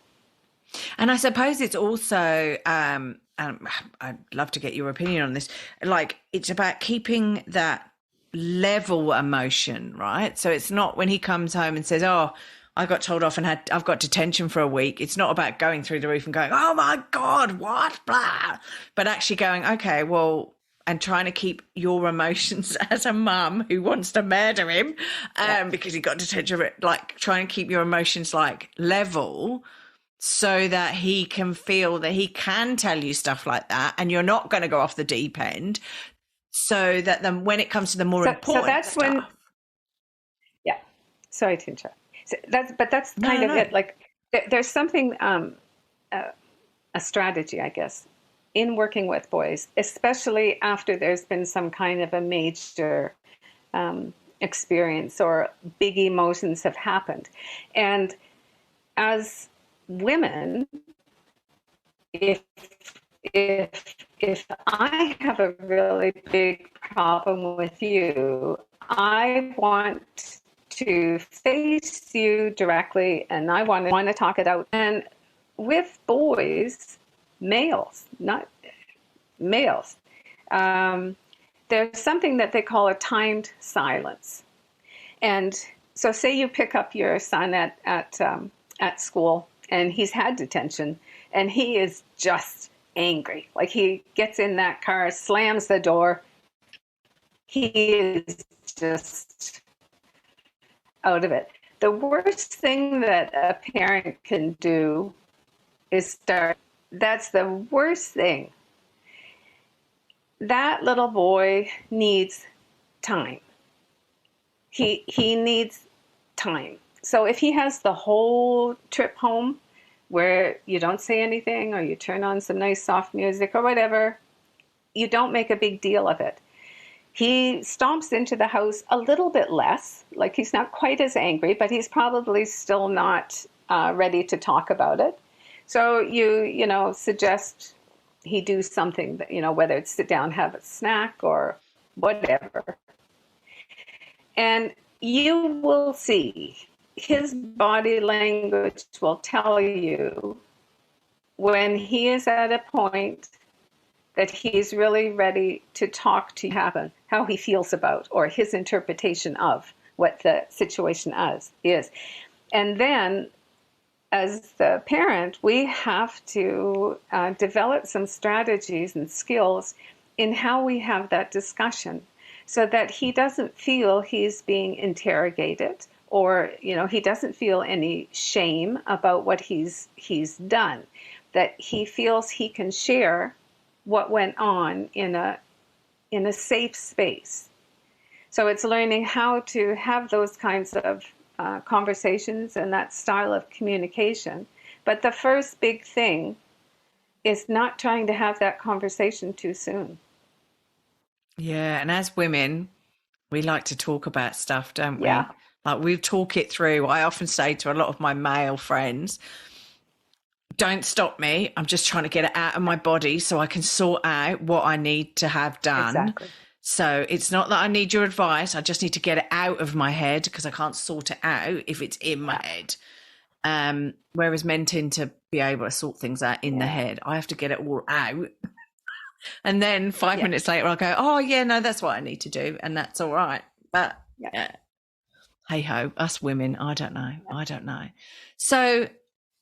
And I suppose it's also, and I'd love to get your opinion on this, like it's about keeping that level emotion, right? So it's not when he comes home and says, oh, I got told off and I've got detention for a week. It's not about going through the roof and going, oh my God, what? Blah. But actually going, okay, well, and trying to keep your emotions as a mum who wants to murder him because he got detention, like trying to keep your emotions like level so that he can feel that he can tell you stuff like that and you're not going to go off the deep end. So that then when it comes to the more important that's stuff. When, yeah, sorry to interrupt. So that's kind of it. Like there's something, a strategy, I guess, in working with boys, especially after there's been some kind of a major experience or big emotions have happened. And as women, if I have a really big problem with you, I want to face you directly and I want to talk it out. And with boys, males, not males, there's something that they call a timed silence. And so say you pick up your son at school and he's had detention and he is just angry. Like he gets in that car, slams the door. He is just out of it. The worst thing that a parent can do is start. That's the worst thing. That little boy needs time. He needs time. So if he has the whole trip home where you don't say anything or you turn on some nice soft music or whatever, you don't make a big deal of it. He stomps into the house a little bit less, like he's not quite as angry, but he's probably still not ready to talk about it. So you suggest he do something that, whether it's sit down, have a snack or whatever. And you will see his body language will tell you when he is at a point that he's really ready to talk to you, how he feels about, or his interpretation of what the situation is. And then, as the parent, we have to develop some strategies and skills in how we have that discussion so that he doesn't feel he's being interrogated or, he doesn't feel any shame about what he's done, that he feels he can share what went on in a safe space. So it's learning how to have those kinds of conversations and that style of communication. But the first big thing is not trying to have that conversation too soon. Yeah, and as women, we like to talk about stuff, don't we? Yeah. Like we talk it through. I often say to a lot of my male friends, don't stop me. I'm just trying to get it out of my body so I can sort out what I need to have done. Exactly. So it's not that I need your advice. I just need to get it out of my head because I can't sort it out if it's in my head. Whereas men tend to be able to sort things out in the head. I have to get it all out. And then 5 minutes later, I'll go, oh, yeah, no, that's what I need to do. And that's all right. But hey ho, us women, I don't know. So,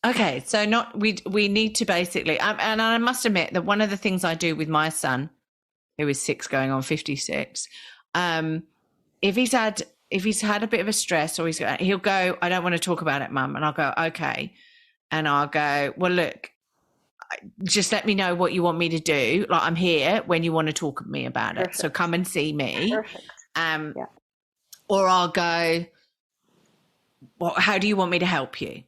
okay, so we need to basically, and I must admit that one of the things I do with my son, who is 6 going on 56, if he's had a bit of a stress or he'll go, I don't want to talk about it, Mum. And I'll go, okay. And I'll go, well, look, just let me know what you want me to do. Like I'm here when you want to talk to me about it. So come and see me. Perfect. Or I'll go, well, how do you want me to help you?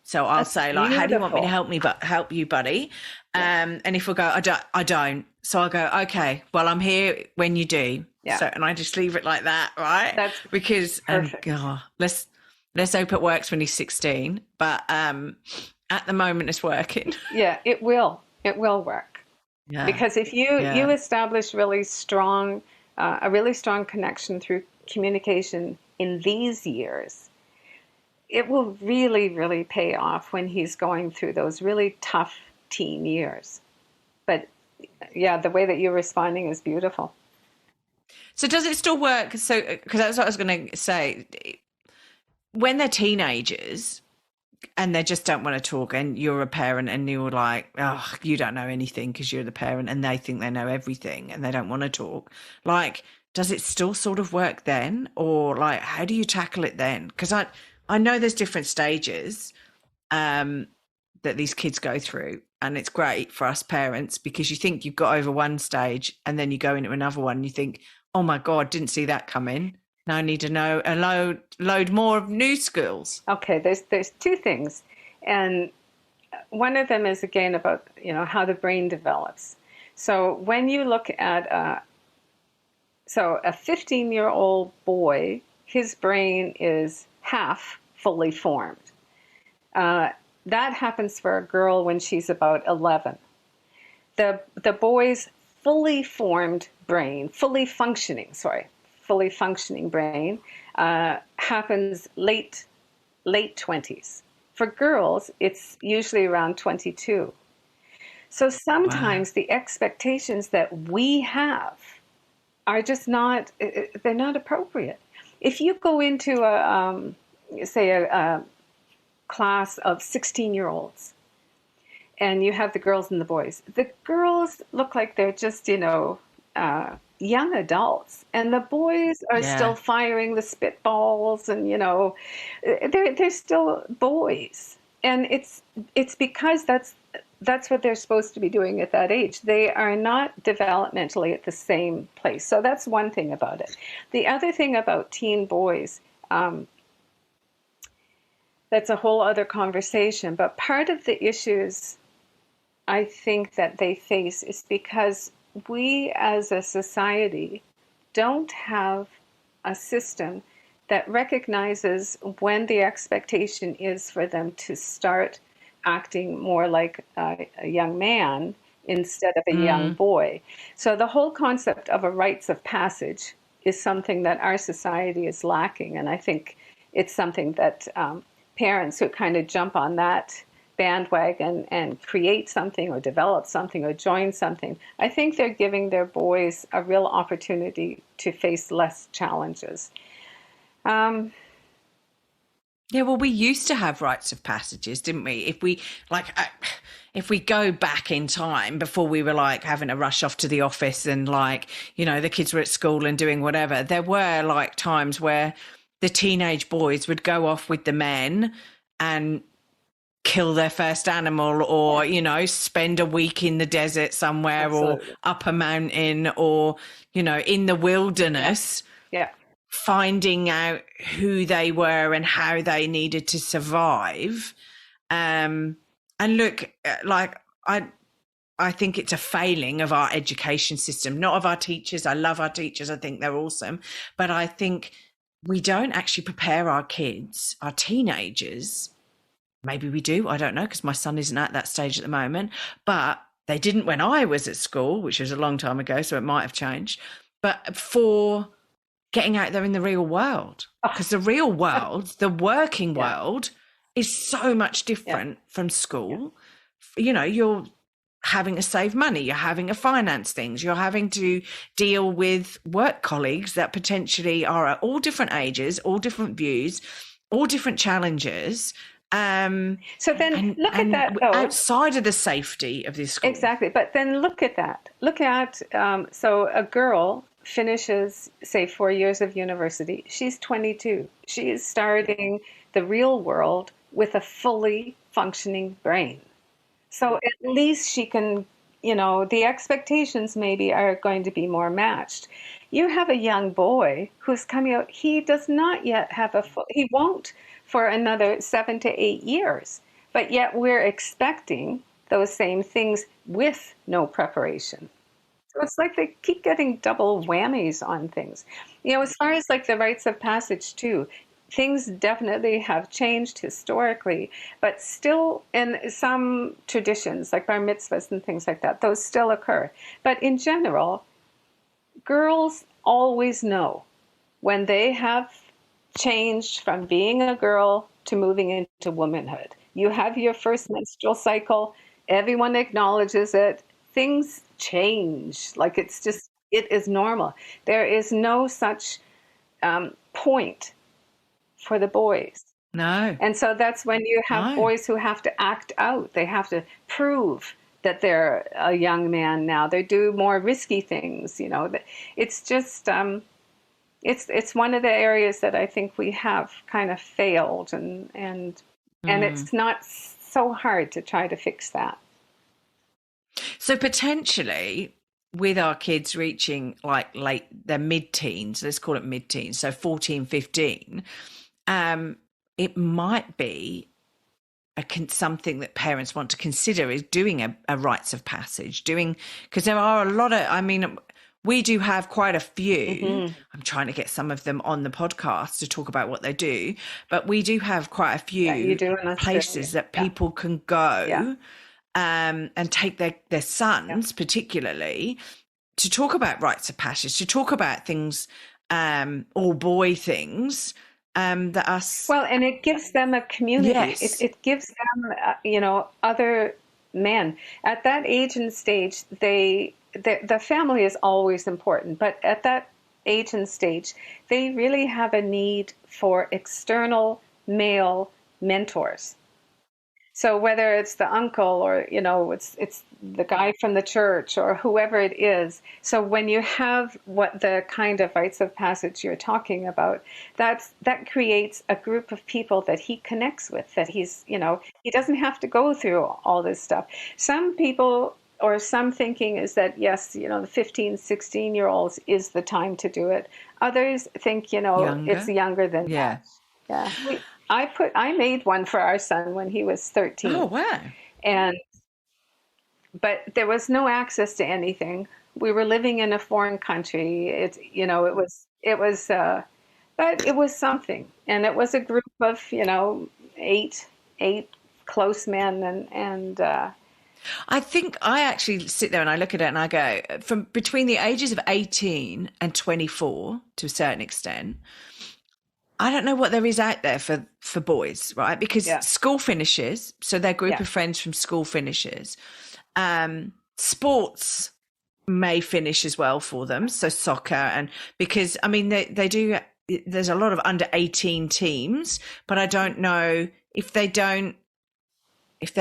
So I'll say like, how do you want me to help you, buddy? And if we go, I don't. So I'll go, okay, well, I'm here when you do. Yeah. So, and I just leave it like that, right? That's Because perfect. let's hope it works when he's 16. But at the moment, it's working. Yeah, it will. It will work. Yeah, Because if you yeah. establish really strong a really strong connection through communication in these years, it will really, really pay off when he's going through those really tough teen years. But yeah, the way that you're responding is beautiful. So does it still work? So, because that's what I was going to say. When they're teenagers and they just don't want to talk, and you're a parent and you're like, oh, you don't know anything because you're the parent, and they think they know everything and they don't want to talk. Like, does it still sort of work then? Or like, how do you tackle it then? Because I know there's different stages that these kids go through. And it's great for us parents because you think you've got over one stage and then you go into another one and you think, oh my God, didn't see that coming. Now I need to know a load more of new skills. Okay, there's two things. And one of them is again about, how the brain develops. So when you look at a 15-year-old boy, his brain is half fully formed. That happens for a girl when she's about 11. The boy's fully formed brain, fully functioning brain, happens late 20s. For girls, it's usually around 22. So sometimes Wow. the expectations that we have are just they're not appropriate. If you go into a class of 16-year-olds and you have the girls and the boys, the girls look like they're just, young adults, and the boys are still Yeah. firing the spitballs, and they're still boys, and it's because that's what they're supposed to be doing at that age. They are not developmentally at the same place. So that's one thing about it. The other thing about teen boys, that's a whole other conversation, but part of the issues I think that they face is because we as a society don't have a system that recognizes when the expectation is for them to start acting more like a young man instead of a young Mm. boy. So the whole concept of a rites of passage is something that our society is lacking. And I think it's something that parents who kind of jump on that bandwagon and create something or develop something or join something, I think they're giving their boys a real opportunity to face less challenges. Yeah, well, we used to have rites of passages, didn't we? If we go back in time before we were like having to rush off to the office and like, the kids were at school and doing whatever, there were like times where the teenage boys would go off with the men and kill their first animal, or spend a week in the desert somewhere, Absolutely. or up a mountain, or in the wilderness, Yeah. finding out who they were and how they needed to survive. And look, like I think it's a failing of our education system, not of our teachers. I love our teachers. I think they're awesome. But I think we don't actually prepare our kids, our teenagers. Maybe we do. I don't know, because my son isn't at that stage at the moment. But they didn't when I was at school, which was a long time ago, so it might have changed. But for getting out there in the real world, because the real world, the working world, is so much different from school. You're having to save money, you're having to finance things, you're having to deal with work colleagues that potentially are at all different ages, all different views, all different challenges. So then look at that, though. Outside of the safety of this school. Exactly. But then look at that. Look at, so a girl finishes, say, 4 years of university. She's 22. She is starting the real world with a fully functioning brain. So at least she can, the expectations maybe are going to be more matched. You have a young boy who's coming out. He does not yet have he won't for another 7 to 8 years. But yet we're expecting those same things with no preparation. So it's like they keep getting double whammies on things. As far as like the rites of passage too, things definitely have changed historically, but still in some traditions, like bar mitzvahs and things like that, those still occur. But in general, girls always know when they have changed from being a girl to moving into womanhood. You have your first menstrual cycle, everyone acknowledges it, things change. Like it is normal. There is no such point for the boys. No. And so that's when you have No. boys who have to act out. They have to prove that they're a young man now. They do more risky things, It's just it's one of the areas that I think we have kind of failed, and it's not so hard to try to fix that. So potentially with our kids reaching like their mid-teens, let's call it mid-teens, so 14, 15, it might be something that parents want to consider is doing a rites of passage, because there are a lot of, we do have quite a few. I'm trying to get some of them on the podcast to talk about what they do, but we do have quite a few places that people can go and take their sons particularly to talk about rites of passage, to talk about things, all boy things, that us. Well, and it gives them a community. Yes. It gives them, other men at that age and stage. The family is always important, but at that age and stage, they really have a need for external male mentors. So whether it's the uncle or, it's the guy from the church or whoever it is. So when you have what the kind of rites of passage you're talking about, that creates a group of people that he connects with, that he's, he doesn't have to go through all this stuff. Some people or some thinking is that, yes, the 15, 16-year-olds is the time to do it. Others think, it's younger than that. Yeah. I made one for our son when he was 13. Oh, wow. But there was no access to anything. We were living in a foreign country. It was but it was something. And it was a group of, eight close men and I think I actually sit there and I look at it and I go, from between the ages of 18 and 24 to a certain extent, I don't know what there is out there for boys, right? Because school finishes, so their group of friends from school finishes. Sports may finish as well for them, so soccer, and because they do. There's a lot of under 18 teams, but I don't know if they're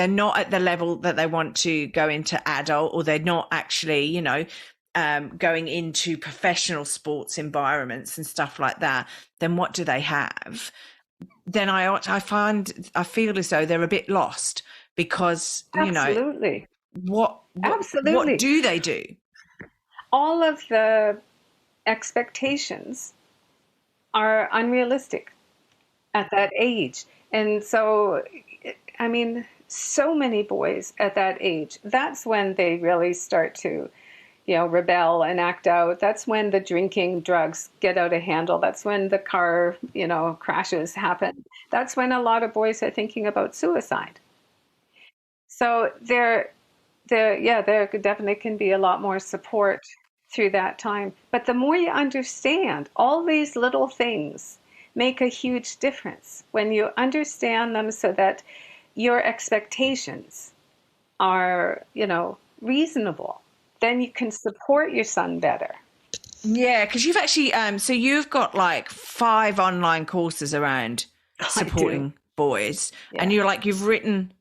not at the level that they want to go into adult, or they're not actually, going into professional sports environments and stuff like that, then what do they have? Then I feel as though they're a bit lost because, Absolutely. What do they do? All of the expectations are unrealistic at that age. And so, so many boys at that age, that's when they really start to rebel and act out. That's when the drinking, drugs get out of handle. That's when the car, crashes happen. That's when a lot of boys are thinking about suicide. So there definitely can be a lot more support through that time. But the more you understand, all these little things make a huge difference when you understand them, so that your expectations are, reasonable. Then you can support your son better. Yeah, because you've actually, so you've got like 5 online courses around supporting boys, and you're like, you've written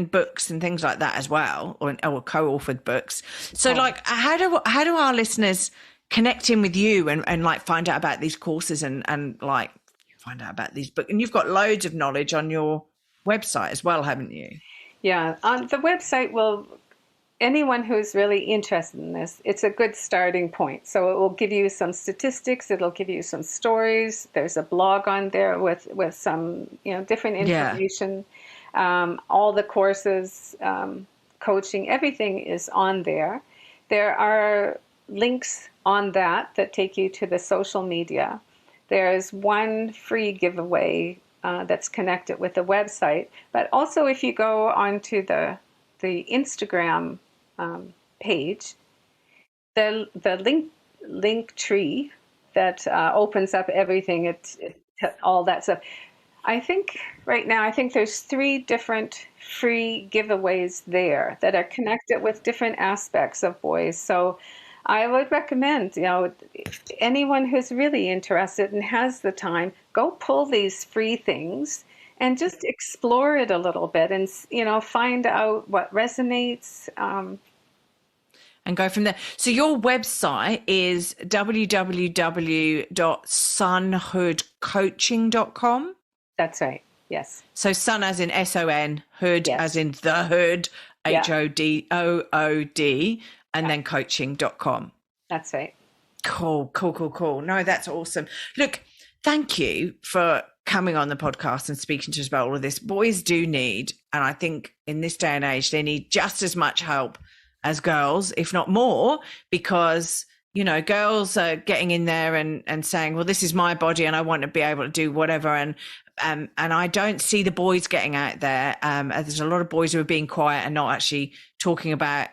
books and things like that as well, or co-authored books. So how do our listeners connect in with you and like find out about these courses and like find out about these books? And you've got loads of knowledge on your website as well, haven't you? Yeah, on the website anyone who's really interested in this, it's a good starting point. So it will give you some statistics. It'll give you some stories. There's a blog on there with some, different information. All the courses, coaching, everything is on there. there are links on that take you to the social media. There's one free giveaway that's connected with the website. But also, if you go onto the Instagram page, the link tree that opens up everything, it's all that stuff. I think right now, there's 3 different free giveaways there that are connected with different aspects of boys. So I would recommend, anyone who's really interested and has the time, go pull these free things and just explore it a little bit and, find out what resonates. And go from there. So your website is www.sonhoodcoaching.com? That's right. Yes. So son as in S-O-N, hood yes. as in the hood, H-O-D-O-O-D, and then coaching.com. That's right. Cool. No, that's awesome. Look, thank you for coming on the podcast and speaking to us about all of this. Boys do need, and I think in this day and age, they need just as much help as girls, if not more, because, girls are getting in there and saying, well, this is my body and I want to be able to do whatever. And I don't see the boys getting out there. There's a lot of boys who are being quiet and not actually talking about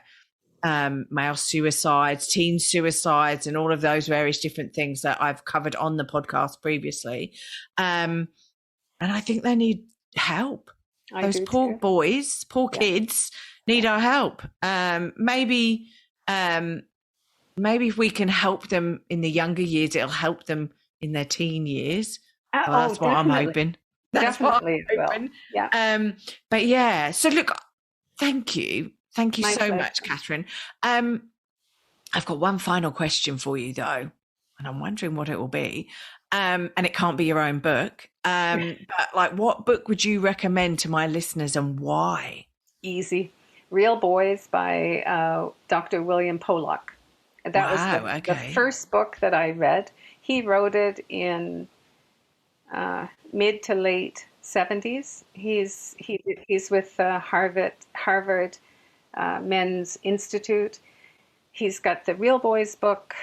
male suicides, teen suicides, and all of those various different things that I've covered on the podcast previously. And I think they need help. Those poor boys, poor kids need our help. Maybe if we can help them in the younger years, it'll help them in their teen years. That's what I'm hoping. Definitely what I'm hoping. Yeah. But yeah, so look, thank you. Thank you so much, Kathryne. I've got one final question for you, though, and I'm wondering what it will be. And it can't be your own book. But what book would you recommend to my listeners and why? Easy. Real Boys by Dr. William Pollock. That was the first book that I read. He wrote it in mid to late 70s. He's with Harvard Men's Institute. He's got the Real Boys book.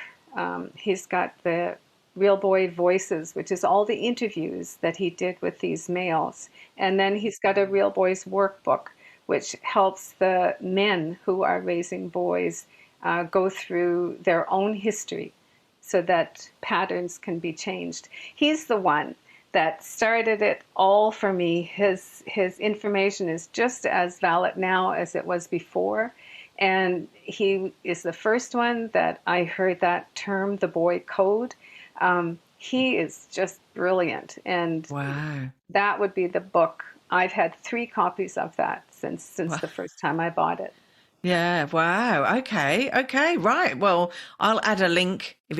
He's got the Real Boy Voices, which is all the interviews that he did with these males. And then he's got a Real Boys workbook, which helps the men who are raising boys go through their own history so that patterns can be changed. He's the one that started it all for me. His information is just as valid now as it was before. And he is the first one that I heard that term, the boy code. He is just brilliant. And that would be the book. I've had 3 copies of that since the first time I bought it. Yeah. Wow. Okay. Right. Well, I'll add a link if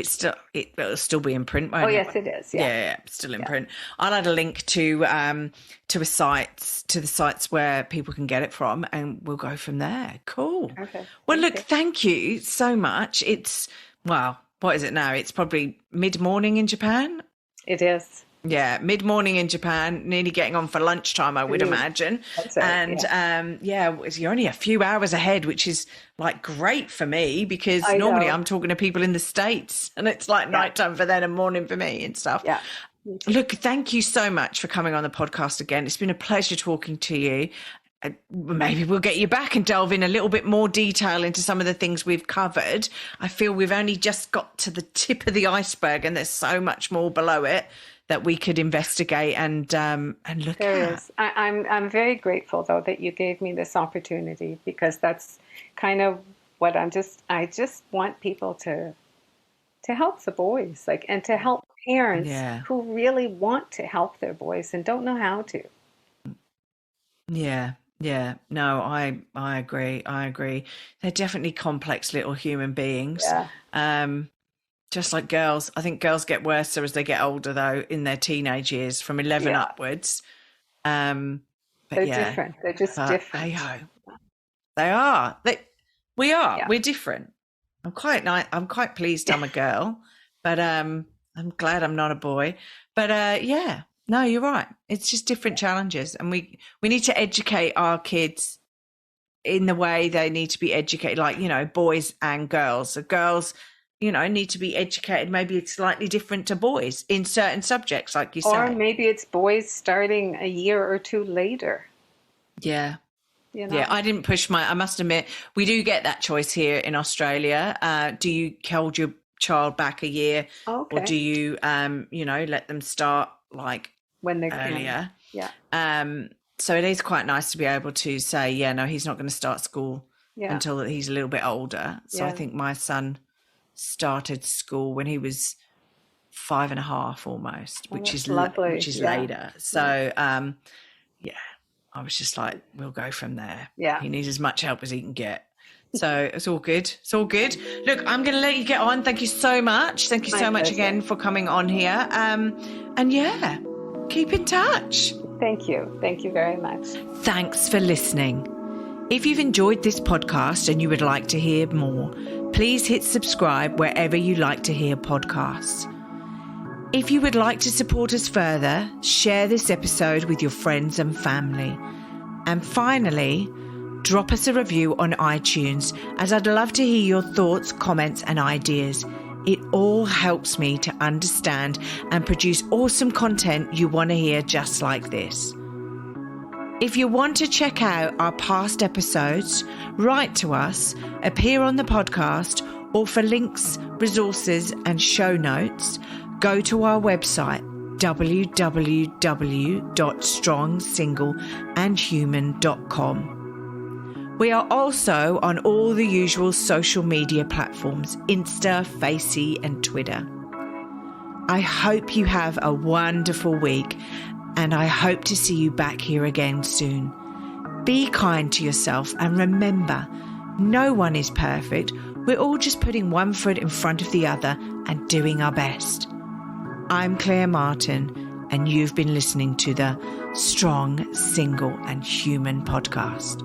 it'll still be in print. Oh, yes, it is. Yeah. Still in print. I'll add a link to the sites where people can get it from, and we'll go from there. Cool. Okay. Well, look, thank you so much. It's what is it now? It's probably mid-morning in Japan. It is. Yeah, mid-morning in Japan, nearly getting on for lunchtime, I would imagine. That's right, and you're only a few hours ahead, which is great for me because normally I'm talking to people in the States and it's nighttime for them and morning for me and stuff. Yeah. Look, thank you so much for coming on the podcast again. It's been a pleasure talking to you. Maybe we'll get you back and delve in a little bit more detail into some of the things we've covered. I feel we've only just got to the tip of the iceberg and there's so much more below it that we could investigate and look there at. Is. I'm very grateful though that you gave me this opportunity because that's kind of what I just want people to help the boys and to help parents who really want to help their boys and don't know how to. Yeah. No, I agree. They're definitely complex little human beings. Yeah. Just like girls. I think girls get worse as they get older, though, in their teenage years, from 11 upwards. They're different. They're just different. Hey-ho. They are. We are. Yeah. We're different. I'm quite pleased I'm a girl, but I'm glad I'm not a boy. But no, you're right. It's just different challenges, and we need to educate our kids in the way they need to be educated, like, you know, boys and girls. So girls, you know, need to be educated. Maybe it's slightly different to boys in certain subjects, like you say. Or maybe it's boys starting a year or two later. Yeah. You know? Yeah, I didn't push I must admit, we do get that choice here in Australia. Do you hold your child back a year, or do you, you know, let them start like when they earlier? Can. Yeah. So it is quite nice to be able to say, yeah, no, he's not going to start school until he's a little bit older. So I think my son started school when he was 5.5 almost, which is lovely. Which is later. So I was just like, we'll go from there. Yeah. He needs as much help as he can get. So it's all good. It's all good. Look, I'm going to let you get on. Thank you so much. Thank you so much again for coming on here. And yeah, keep in touch. Thank you. Thank you very much. Thanks for listening. If you've enjoyed this podcast and you would like to hear more, please hit subscribe wherever you like to hear podcasts. If you would like to support us further, share this episode with your friends and family. And finally, drop us a review on iTunes, as I'd love to hear your thoughts, comments and ideas. It all helps me to understand and produce awesome content you want to hear just like this. If you want to check out our past episodes, write to us, appear on the podcast, or for links, resources and show notes, go to our website www.strongsingleandhuman.com. We are also on all the usual social media platforms, Insta, Facey and Twitter. I hope you have a wonderful week, and I hope to see you back here again soon. Be kind to yourself, and remember, no one is perfect. We're all just putting one foot in front of the other and doing our best. I'm Claire Martin, and you've been listening to the Strong, Single and Human podcast.